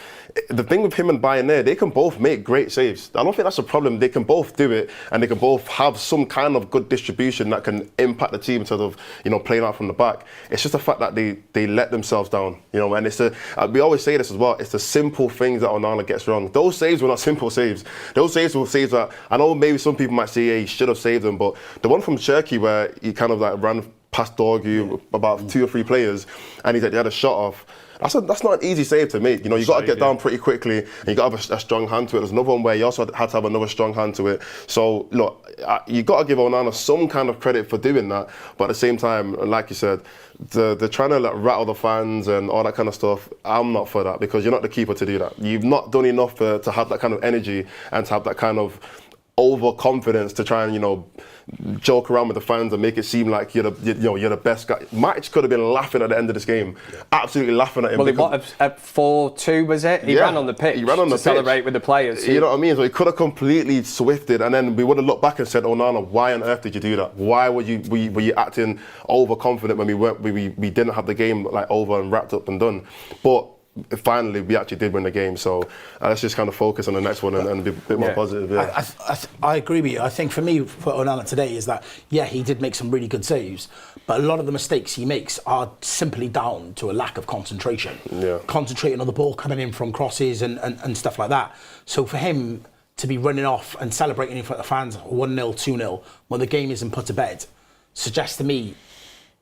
the thing with him and Bayern there, they can both make great saves. I don't think that's a problem. They can both do it, and they can both have some kind of good distribution that can impact the team in terms of, you know, playing out from the back. It's just the fact that they let themselves down, you know, and it's we always say this as well, it's the simple things that Onana gets wrong. Those saves were not simple saves. Those saves were saves that, I know maybe some people might say, yeah, he should have saved them, but the one from Turkey where he kind of like ran past Dorgu about 2 or 3 players and he had a shot off, That's not an easy save to make. You know, you got to get down pretty quickly, and you got to have a strong hand to it. There's another one where you also had to have another strong hand to it. So look, you got to give Onana some kind of credit for doing that, but at the same time, like you said, they're trying to like rattle the fans and all that kind of stuff. I'm not for that, because you're not the keeper to do that. You've not done enough to have that kind of energy and to have that kind of overconfidence to try and, you know, joke around with the fans and make it seem like you're the best guy. Matic could have been laughing at the end of this game, absolutely laughing at him. Well, at 4-2 was it? He ran on the pitch. He ran on the pitch. Celebrate with the players. You know what I mean? So he could have completely swifted, and then we would have looked back and said, "Oh, Nana, why on earth did you do that? Why were you acting overconfident when we didn't have the game like over and wrapped up and done?" But finally, we actually did win the game, so let's just kind of focus on the next one and be a bit more positive. Yeah. I agree with you. I think for me, for Onana today, is that, yeah, he did make some really good saves, but a lot of the mistakes he makes are simply down to a lack of concentration. Yeah. Concentrating on the ball coming in from crosses and stuff like that. So for him to be running off and celebrating in front of fans 1-0, 2-0, when the game isn't put to bed, suggests to me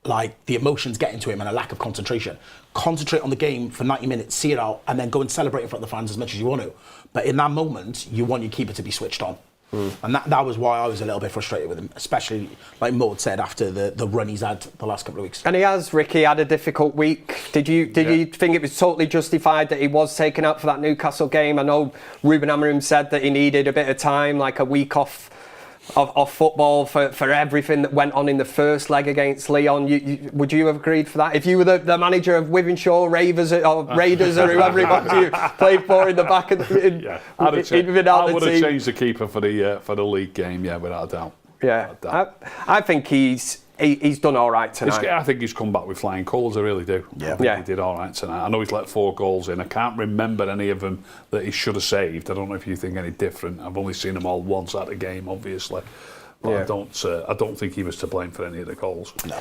like the emotions getting to him and a lack of concentration. Concentrate on the game for 90 minutes, see it out, and then go and celebrate in front of the fans as much as you want to. But in that moment, you want your keeper to be switched on. And that was why I was a little bit frustrated with him, especially, like Maud said, after the run he's had the last couple of weeks. And he has, Ricky, had a difficult week. Did you think it was totally justified that he was taken out for that Newcastle game? I know Ruben Amorim said that he needed a bit of time, like a week off of football for everything that went on in the first leg against Lyon. Would you have agreed for that? If you were the manager of Wythenshawe Raiders or whoever it was you played for in the back of the I would have changed the keeper for the league game, yeah, without a doubt. Yeah, I think he's done all right tonight. I think he's come back with flying colours, I really do. Yeah. He did all right tonight. I know he's let 4 goals in. I can't remember any of them that he should have saved. I don't know if you think any different. I've only seen them all once at the game, obviously. But I don't think he was to blame for any of the goals. No.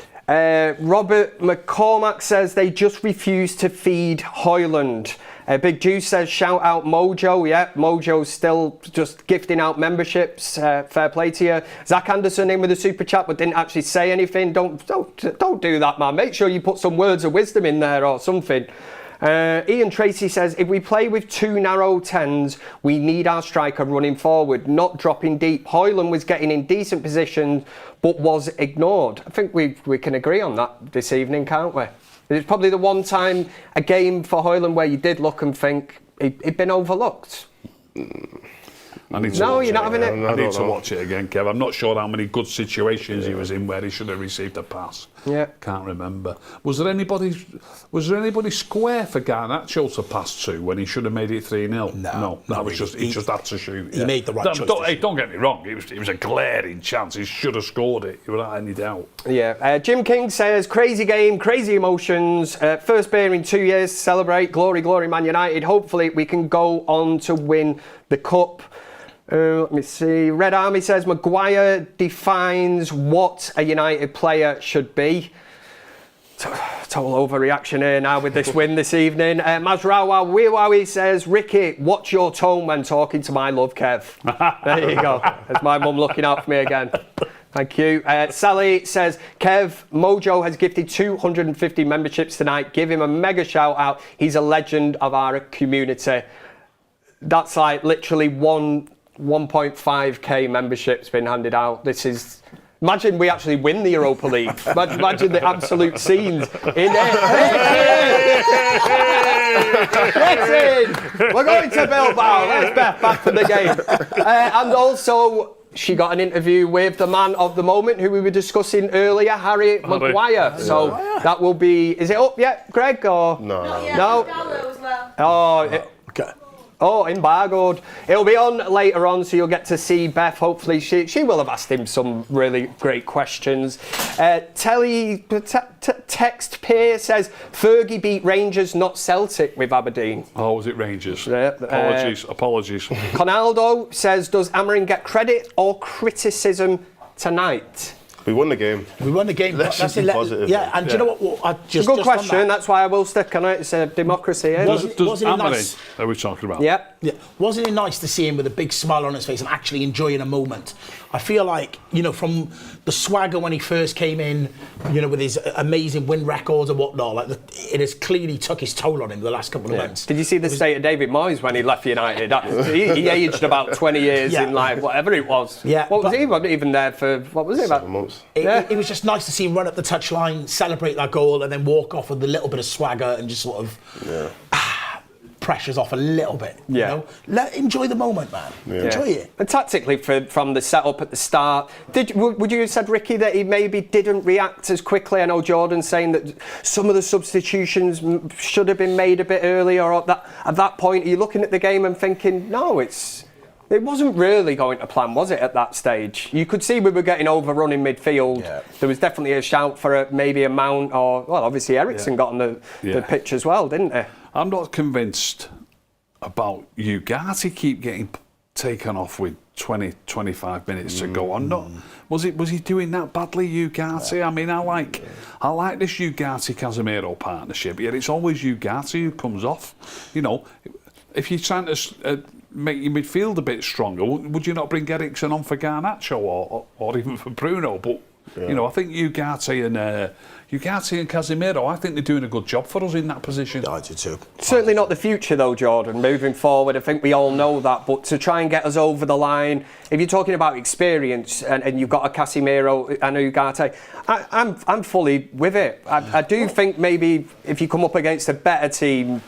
Robert McCormack says they just refuse to feed Hoyland. Big Juice says, shout out Mojo. Yeah, Mojo's still just gifting out memberships. Fair play to you. Zach Anderson in with a super chat but didn't actually say anything. Don't do that, man. Make sure you put some words of wisdom in there or something. Ian Tracy says, if we play with 2 narrow 10s, we need our striker running forward, not dropping deep. Hoyland was getting in decent positions but was ignored. I think we can agree on that this evening, can't we? It's probably the one time a game for Hoyland where you did look and think he'd been overlooked. I need to watch it again, Kev. I'm not sure how many good situations he was in where he should have received a pass. Yeah, can't remember. Was there anybody square for Garnacho to pass to when he should have made it 3-0? No, that was just he just had to shoot. He made the right choice. Don't get me wrong. It was a glaring chance. He should have scored it without any doubt. Yeah. Jim King says, crazy game, crazy emotions. First beer in 2 years. Celebrate. Glory, glory, Man United. Hopefully we can go on to win the cup. Let me see. Red Army says Maguire defines what a United player should be. Total overreaction here now with this win this evening. Mazrawa Wiwawi says, Ricky, watch your tone when talking to my love, Kev. There you go. There's my mum looking out for me again. Thank you. Sally says, Kev, Mojo has gifted 250 memberships tonight. Give him a mega shout out. He's a legend of our community. That's like literally 1.5k memberships been handed out. This is... Imagine we actually win the Europa League. Imagine the absolute scenes in it. We're going to Bilbao. There's Beth back for the game. And also, she got an interview with the man of the moment who we were discussing earlier, Harry Maguire. So that will be... Is it up yet, Greg? Or No. No? As well. Okay. Oh, embargoed. It'll be on later on, so you'll get to see Beth. Hopefully, she will have asked him some really great questions. Text Peer says Fergie beat Rangers, not Celtic, with Aberdeen. Oh, was it Rangers? Yeah, Apologies. Conaldo says, does Amorim get credit or criticism tonight? We won the game. We won the game. Let's just be positive. Yeah, and do you know what? Well, it's a good question. That's why I will stick on it. It's a democracy. Wasn't it nice? Are we talking about? Yeah. Wasn't it nice to see him with a big smile on his face and actually enjoying a moment? I feel like, from the swagger when he first came in, with his amazing win records and whatnot, like it has clearly took his toll on him the last couple of months. Did you see the state of David Moyes when he left United? He aged about 20 years in like whatever it was. Yeah. What was he? He wasn't even there for, what was it? 7 months. It was just nice to see him run up the touchline, celebrate that goal, and then walk off with a little bit of swagger and just sort of pressures off a little bit. Enjoy the moment, man. Enjoy it. And tactically, from the setup at the start, would you have said, Ricky, that he maybe didn't react as quickly? I know Jordan's saying that some of the substitutions should have been made a bit earlier. Or at that point, are you looking at the game and thinking, no, it wasn't really going to plan, was it, at that stage? You could see we were getting overrun in midfield. Yeah. There was definitely a shout for maybe a Mount, or, well, obviously Ericsson got on the pitch as well, didn't he? I'm not convinced about Ugarte keep getting taken off with 20, 25 minutes to go on. Was he doing that badly, Ugarte? I mean, I like this Ugarte-Casemiro partnership, yet it's always Ugarte who comes off. If you're trying to make your midfield a bit stronger, would you not bring Ericsson on for Garnacho or even for Bruno? But I think Ugarte and Casemiro, I think they're doing a good job for us in that position. I do too. Certainly not the future though, Jordan, moving forward. I think we all know that, but to try and get us over the line, if you're talking about experience and you've got a Casemiro and a Ugarte, I'm fully with it. I do think maybe if you come up against a better team,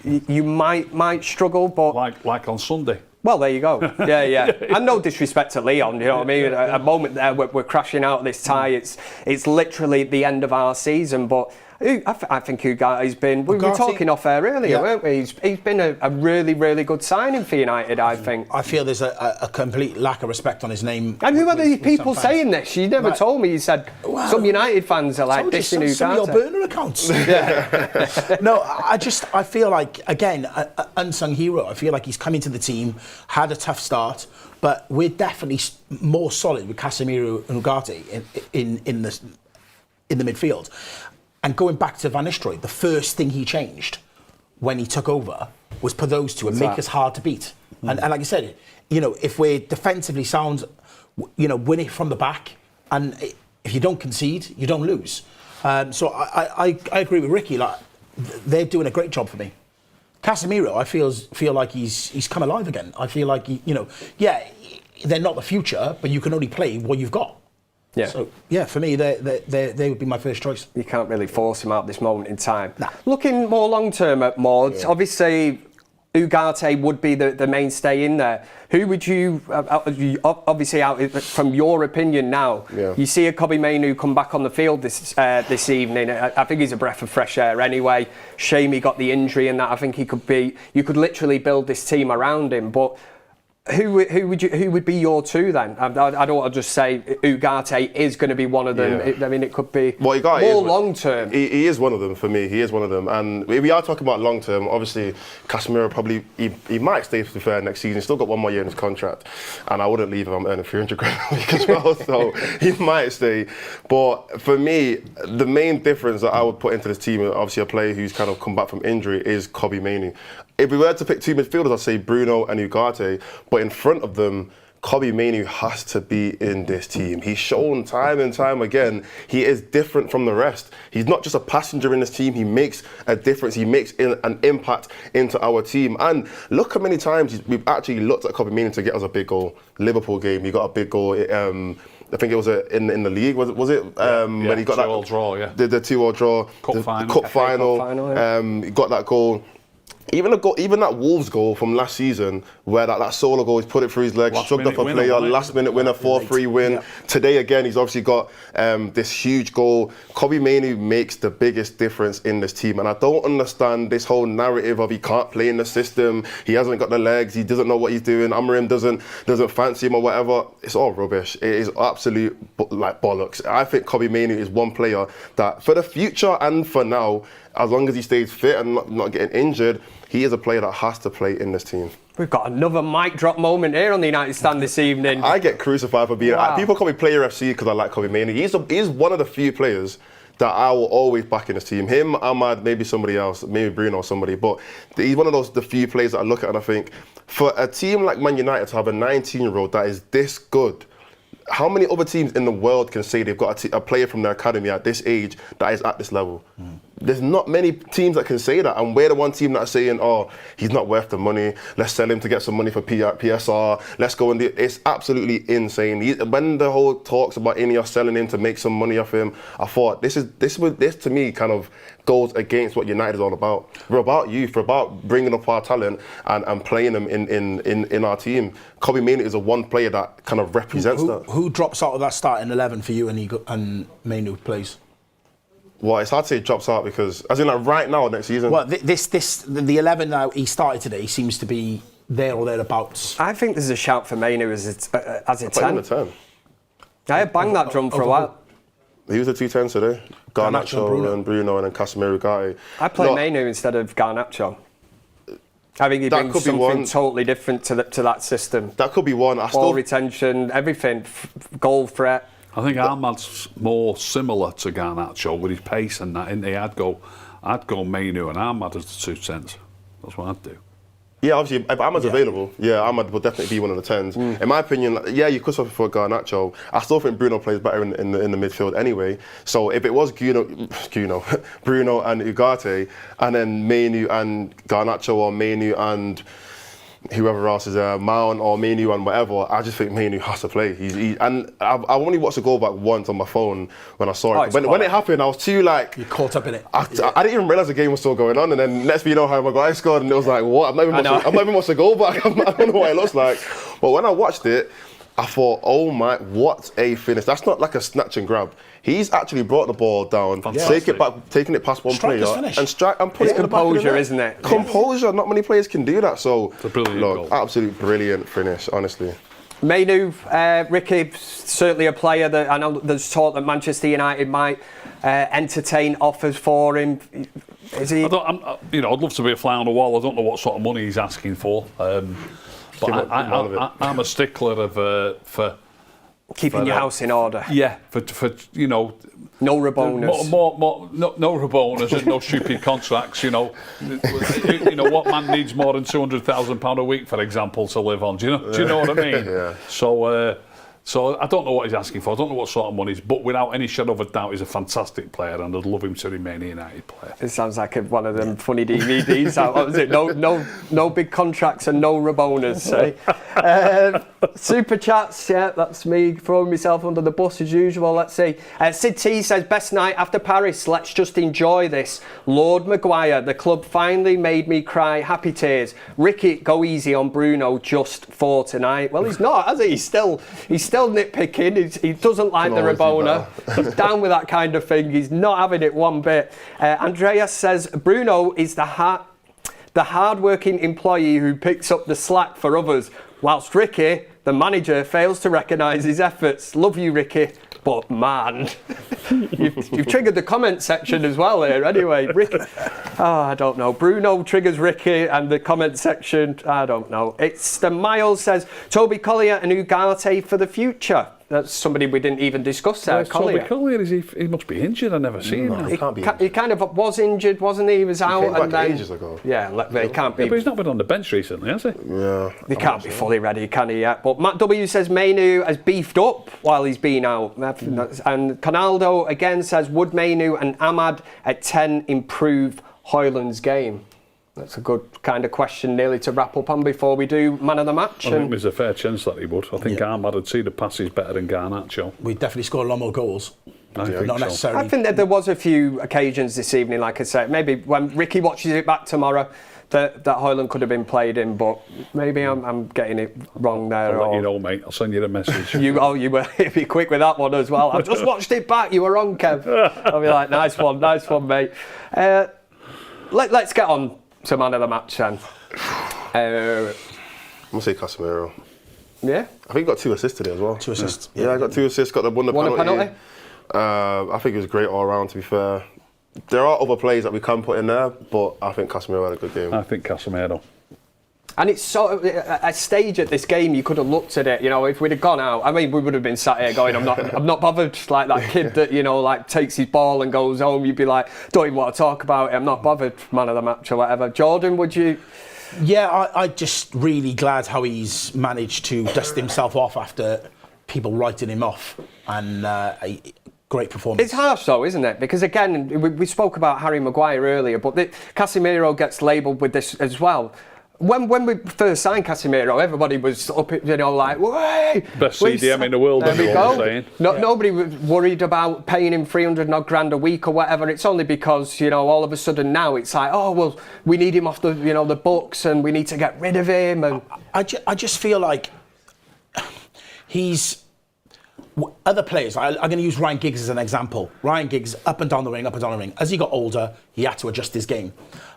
you might struggle, but like on Sunday. Well, there you go. Yeah. And no disrespect to Lyon, you know what I mean? A moment there, we're crashing out of this tie. It's literally the end of our season, but I think Ugarte's been... We were talking off air earlier, weren't we? He's been a really, really good signing for United, I think. I feel there's a complete lack of respect on his name. And who are these people saying this? You never told me. You said some United fans are like dissing Ugarte. Some of your burner accounts. No, I feel like, again, an unsung hero. I feel like he's come into the team, had a tough start, but we're definitely more solid with Casemiro and Ugarte in the midfield. And going back to Van Nistelrooy, the first thing he changed when he took over was put those two and make us hard to beat. And like I said, if we're defensively sound, win it from the back, and if you don't concede, you don't lose. So I agree with Ricky. Like, they're doing a great job for me. Casemiro, I feel like he's come alive again. I feel like they're not the future, but you can only play what you've got. Yeah. So for me, they would be my first choice. You can't really force him out at this moment in time. Nah. Looking more long term at Maud, obviously Ugarte would be the mainstay in there. Who would you, obviously out from your opinion now, you see a Kobbie Mainoo come back on the field this evening. I think he's a breath of fresh air anyway. Shame he got the injury and that. I think you could literally build this team around him. But who would be your two then? I don't want to just say Ugarte is going to be one of them. I mean, it could be more long term. He is one of them for me. He is one of them. And if we are talking about long term, obviously Casemiro probably he might stay, to be fair, next season. He's still got 1 more year in his contract, and I wouldn't leave if I'm earning 300 grand a week as well. So he might stay. But for me, the main difference that I would put into this team, obviously a player who's kind of come back from injury, is Kobbie Mainoo. If we were to pick two midfielders, I'd say Bruno and Ugarte. But in front of them, Kobbie Mainoo has to be in this team. He's shown time and time again he is different from the rest. He's not just a passenger in this team. He makes a difference. He makes an impact into our team. And look how many times we've actually looked at Kobbie Mainoo to get us a big goal. Liverpool game, he got a big goal. I think it was in the league. Was it? When he got that 2-2 draw. Yeah. The 2-2 draw. Cup final. He got that goal. Even that Wolves goal from last season, where that solo goal, he's put it through his legs, shrugged off a player, last minute winner, 4-3 win. Yeah. Today again, he's obviously got this huge goal. Kobbie Mainoo makes the biggest difference in this team, and I don't understand this whole narrative of he can't play in the system, he hasn't got the legs, he doesn't know what he's doing, Amorim doesn't fancy him or whatever. It's all rubbish. It is absolute bollocks. I think Kobbie Mainoo is one player that, for the future and for now, as long as he stays fit and not getting injured, he is a player that has to play in this team. We've got another mic drop moment here on the United Stand this evening. I get crucified for being. Wow. People call me Player FC because I like Harry Maguire. He's one of the few players that I will always back in this team. Him, Ahmad, maybe somebody else, maybe Bruno or somebody. But he's one of the few players that I look at and I think, for a team like Man United to have a 19-year-old that is this good, how many other teams in the world can say they've got a player from their academy at this age that is at this level? There's not many teams that can say that, and we're the one team that's saying, oh, he's not worth the money, let's sell him to get some money for PSR, let's go and do it. It's absolutely insane. When the whole talks about Ineos selling him to make some money off him, I thought, this to me kind of goes against what United is all about. We're about youth, we're about bringing up our talent and playing them in our team. Kobbie Mainoo is a one player that kind of represents that. Who drops out of that starting 11 for you and Mainoo plays? Well, it's hard to say he drops out because, as in like right now, next season. Well, the 11 now he started today seems to be there or thereabouts. I think there's a shout for Mainoo as a 10. Put him a 10. I had banged that drum for a while. He was a 2-10 today. Garnacho and Bruno and then Casemiro Ugarte. I play Mainoo instead of Garnacho. I think he brings something totally different to that system. That could be one. Ball retention, everything, goal threat. I think Ahmad's more similar to Garnacho with his pace and that, isn't he? I'd go Mainoo and Ahmad as the 2-10s. That's what I'd do. Yeah, obviously, if Ahmad's available, Ahmad will definitely be one of the 10s. In my opinion, you could suffer for Garnacho. I still think Bruno plays better in the midfield anyway. So if it was Bruno and Ugarte, and then Mainoo and Garnacho, or Mainoo and whoever else is there, Mount or Mainoo and whatever, I just think Mainoo has to play. And I've only watched the goal back once on my phone when I saw it. When it happened, I was too like... You're caught up in it. I didn't even realise the game was still going on, and then next thing you know, Harry Maguire scored, and it was like, what? I'm not even watched the goal back. I don't know what it looks like. But when I watched it, I thought, oh my, what a finish. That's not like a snatch and grab. He's actually brought the ball down, taking it past one player, and put it in the back of the net. Composure, isn't it? Composure. Not many players can do that. So, it's a brilliant goal. Absolute brilliant finish, honestly. Mainoo, Ricky, certainly a player that I know there's talk that Manchester United might entertain offers for him. Is he? I'd love to be a fly on the wall. I don't know what sort of money he's asking for, but I'm a stickler for keeping your house in order. Yeah, for no Raboners. No Raboners and no stupid contracts. What man needs more than £200,000 a week, for example, to live on? Do you know what I mean? Yeah. So I don't know what he's asking for. I don't know what sort of money, but without any shadow of a doubt, he's a fantastic player, and I'd love him to remain a United player. It sounds like one of them funny DVDs. What was it? No big contracts and no Raboners. Super chats. Yeah, that's me throwing myself under the bus as usual. Let's see. Sid T says, best night after Paris. Let's just enjoy this. Lord Maguire, the club finally made me cry. Happy tears. Ricky, go easy on Bruno just for tonight. Well, he's not, has he? He's still nitpicking. He doesn't like the Rabona. He's down with that kind of thing. He's not having it one bit. Andreas says Bruno is the hard-working employee who picks up the slack for others, whilst Ricky, the manager, fails to recognise his efforts. Love you, Ricky. But man, you've triggered the comment section as well here. Anyway, Ricky, I don't know. Bruno triggers Ricky and the comment section. I don't know. It's the Miles says Toby Collier and Ugarte for the future. That's somebody we didn't even discuss there. Toby Collier, he must be injured. I've never seen him. He kind of was injured, wasn't he? He was out. He came back ages ago. Yeah, he can't be. But he's not been on the bench recently, has he? Yeah. He can't be fully ready, can he yet? But Matt W says Mainoo has beefed up while he's been out. And Conaldo again says, would Mainoo and Ahmad at 10 improve Højlund's game? That's a good kind of question nearly to wrap up on before we do man of the match. I think there's a fair chance that he would. I think Ahmad would see the passes better than Garnacho. We definitely scored a lot more goals. I think not so. necessarily. I think that there was a few occasions this evening, like I said, maybe when Ricky watches it back tomorrow, that Højlund could have been played in, but maybe I'm getting it wrong there. I'll let you know, mate. I'll send you the message. You were be quick with that one as well. I've just watched it back. You were wrong, Kev. I'll be like, nice one, mate. Let's get on to man of the match then. I'm gonna say Casemiro. Yeah. I think he got 2 assists today as well. 2 assists. Yeah, I got 2 assists. Got the one penalty. I think it was great all around. To be fair, there are other plays that we can put in there, but I think Casemiro had a good game. I think Casemiro. And it's sort of a stage at this game. You could have looked at it, you know, if we'd have gone out. I mean, we would have been sat here going, "I'm not bothered." Like that kid that, you know, like takes his ball and goes home. You'd be like, "Don't even want to talk about it. I'm not bothered." Man of the match or whatever. Jordan, would you? Yeah, I'm just really glad how he's managed to dust himself off after people writing him off, and a great performance. It's harsh though, isn't it? Because again, we spoke about Harry Maguire earlier, but Casemiro gets labelled with this as well. When we first signed Casemiro, everybody was up, you know, like, "Way, best CDM in the world." There we everyone's go. saying. Nobody was worried about paying him 300 odd grand a week or whatever. It's only because, you know, all of a sudden now it's like, oh well, we need him off the, you know, the books, and we need to get rid of him. And I just feel like he's. Other players, I'm going to use Ryan Giggs as an example. Ryan Giggs, up and down the ring. As he got older, he had to adjust his game.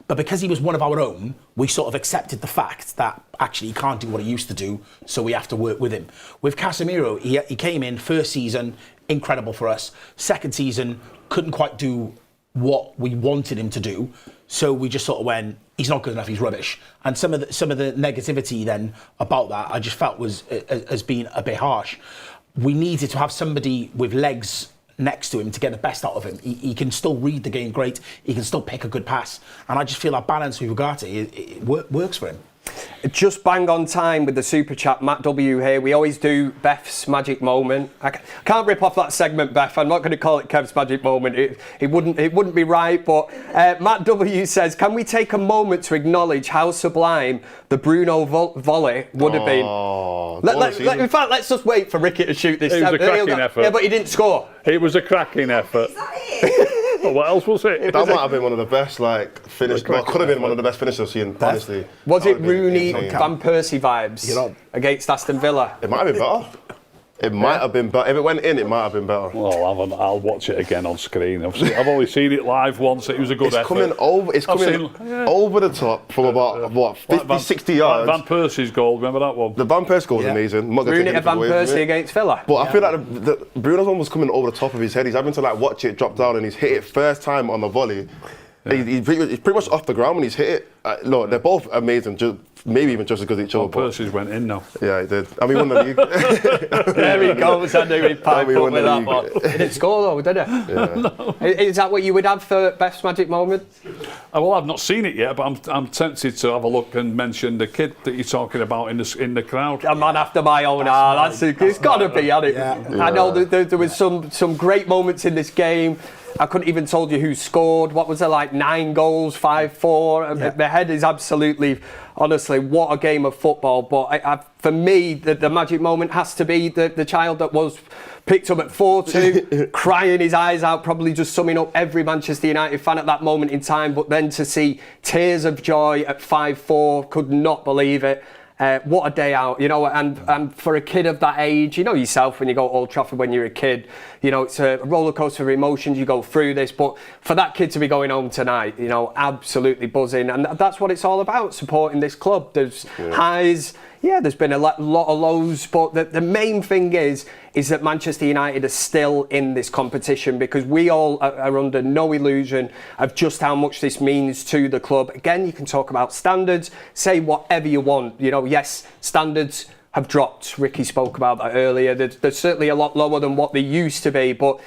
But because he was one of our own, we sort of accepted the fact that actually he can't do what he used to do, so we have to work with him. With Casemiro, he came in, first season, incredible for us. Second season, couldn't quite do what we wanted him to do, so we just sort of went, he's not good enough, he's rubbish. And some of the negativity then about that, I just felt has been a bit harsh. We needed to have somebody with legs next to him to get the best out of him. He can still read the game great. He can still pick a good pass. And I just feel that balance with Ugarte, it works for him. Just bang on time with the super chat. Matt W here. We always do Beth's magic moment. I can't rip off that segment, Beth. I'm not going to call it Kev's magic moment. It wouldn't be right. But Matt W says, can we take a moment to acknowledge how sublime the Bruno volley would have been? In fact, let's just wait for Ricky to shoot this. It was a cracking effort. Yeah, but he didn't score. It was a cracking effort. Is that it? Well, what else was it? That might have been one of the best, finishes. Well, could have been one of the best finishes I've seen, honestly. Was it Rooney Van Persie vibes against Aston Villa? It might have been better. It might have been better. If it went in, it might have been better. Well, I'll watch it again on screen. I've only seen it live once. It was a good effort. It's coming over the top from about 50, 60 yards. Van Persie's goal, remember that one? The Van Persie goal was amazing. Rooney to Van Persie against Villa. But I feel like the Bruno's one was coming over the top of his head. He's having to watch it drop down, and he's hit it first time on the volley. Yeah. He's pretty much off the ground when he's hit it. Look, they're both amazing, maybe even just as good as each other. Persie's went in now. Yeah, he did. And we won the league. There he goes. I knew he'd pipe up with that one. He didn't score though, did he? Yeah. No. Is that what you would have for Beth's magic moment? Well, I've not seen it yet, but I'm tempted to have a look and mention the kid that you're talking about in the crowd. A man after my own heart. It's got to be, hasn't it? Yeah. I know there was some great moments in this game. I couldn't even told you who scored. What was there, 9 goals, 5-4? Yeah. My head is absolutely, honestly, what a game of football. But for me, the magic moment has to be the child that was picked up at 4-2, crying his eyes out, probably just summing up every Manchester United fan at that moment in time. But then to see tears of joy at 5-4, could not believe it. What a day out, and for a kid of that age, you know yourself when you go to Old Trafford when you're a kid, it's a roller coaster of emotions, you go through this, but for that kid to be going home tonight, absolutely buzzing, and that's what it's all about, supporting this club. There's highs, there's been a lot of lows, but the main thing is that Manchester United are still in this competition, because we all are under no illusion of just how much this means to the club. Again, you can talk about standards, say whatever you want. Yes, standards have dropped. Ricky spoke about that earlier. They're certainly a lot lower than what they used to be, but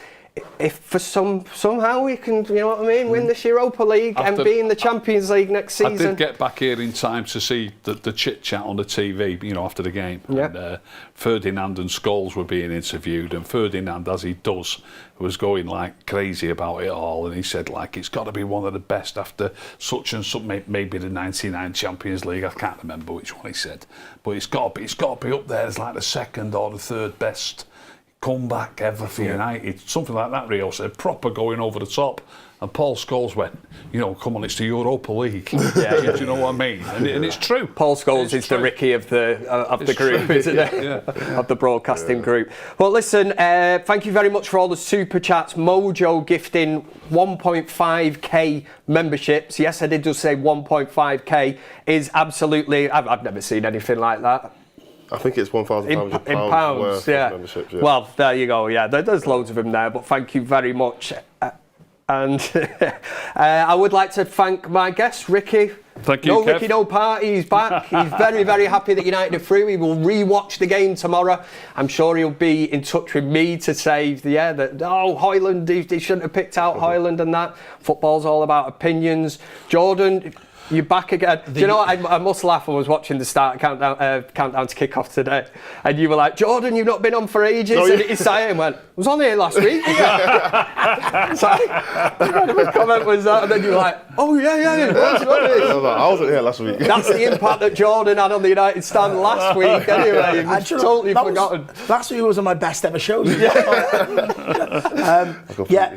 if for somehow we can, win this Europa League and be in the Champions League next season. I did get back here in time to see the chit chat on the TV, after the game. Yep. And Ferdinand and Scholes were being interviewed, and Ferdinand, as he does, was going like crazy about it all, and he said it's got to be one of the best after such and such, maybe the '99 Champions League. I can't remember which one he said, but it's got to be up there as the second or the third best comeback ever for United, something like that. Rio said, proper going over the top, and Paul Scholes went, come on, it's the Europa League. Do you know what I mean? And it's true. Paul Scholes is true. The Ricky of the group, true. Isn't it? Yeah. Of the broadcasting group. Well, listen, thank you very much for all the super chats. Mojo gifting 1.5k memberships. Yes, I did just say 1.5k is absolutely. I've never seen anything like that. I think it's £1,500 in pounds, worth of membership. Yeah. Well, there you go. Yeah, there's loads of them there. But thank you very much. And I would like to thank my guest, Ricky, Thank you, No Kev. Ricky, no party. He's back. He's very, very happy that United are through. He will re-watch the game tomorrow. I'm sure he'll be in touch with me to say, that Hoyland, he shouldn't have picked out Hoyland and that. Football's all about opinions. Jordan, you're back again. Do you know what? I must laugh. I was watching the start countdown to kick-off today, and you were like, Jordan, you've not been on for ages. And Isaiah went, I was on here last week. So the comment was that, and then you were like, oh yeah. I wasn't here last week. That's the impact that Jordan had on the United stand last week. Anyway, you've totally forgotten. Last week was one of my best ever shows.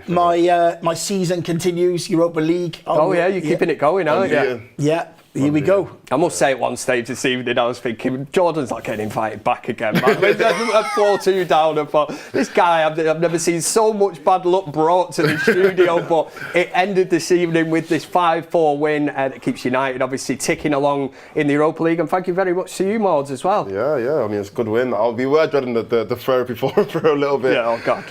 My season continues. Europa League. Oh yeah, you're keeping it going, aren't you? Yeah, here we go. I must say, at one stage this evening, I was thinking, Jordan's not getting invited back again, man. We're 4-2 down, and thought, this guy, I've never seen so much bad luck brought to the studio, but it ended this evening with this 5-4 win that keeps United obviously ticking along in the Europa League, and thank you very much to you, Mauds, as well. Yeah, I mean, it's a good win. We were dreading the therapy for a little bit. Yeah, oh God.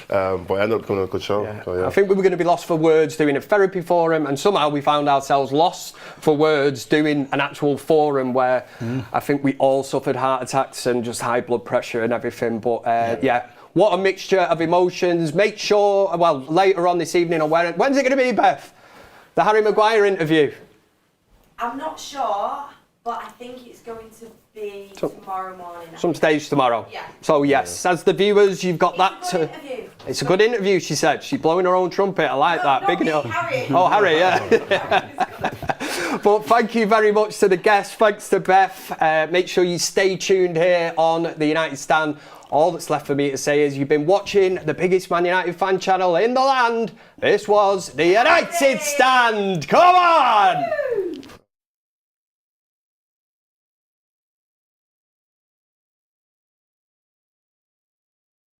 But it ended up becoming a good show. Yeah. So, yeah. I think we were going to be lost for words doing a therapy forum, and somehow we found ourselves lost for words doing an actual forum where I think we all suffered heart attacks and just high blood pressure and everything. But what a mixture of emotions. Make sure, later on this evening, or when's it going to be, Beth? The Harry Maguire interview? I'm not sure, but I think it's going to be tomorrow morning. Some stage tomorrow. Yeah. So yes, as the viewers, you've got Interview. It's a good interview, she said. She's blowing her own trumpet. I like that. Bigging it up. Harry. Oh, Harry, yeah. But thank you very much to the guests. Thanks to Beth. Make sure you stay tuned here on the United Stand. All that's left for me to say is you've been watching the biggest Man United fan channel in the land. This was the United Stand. Come on!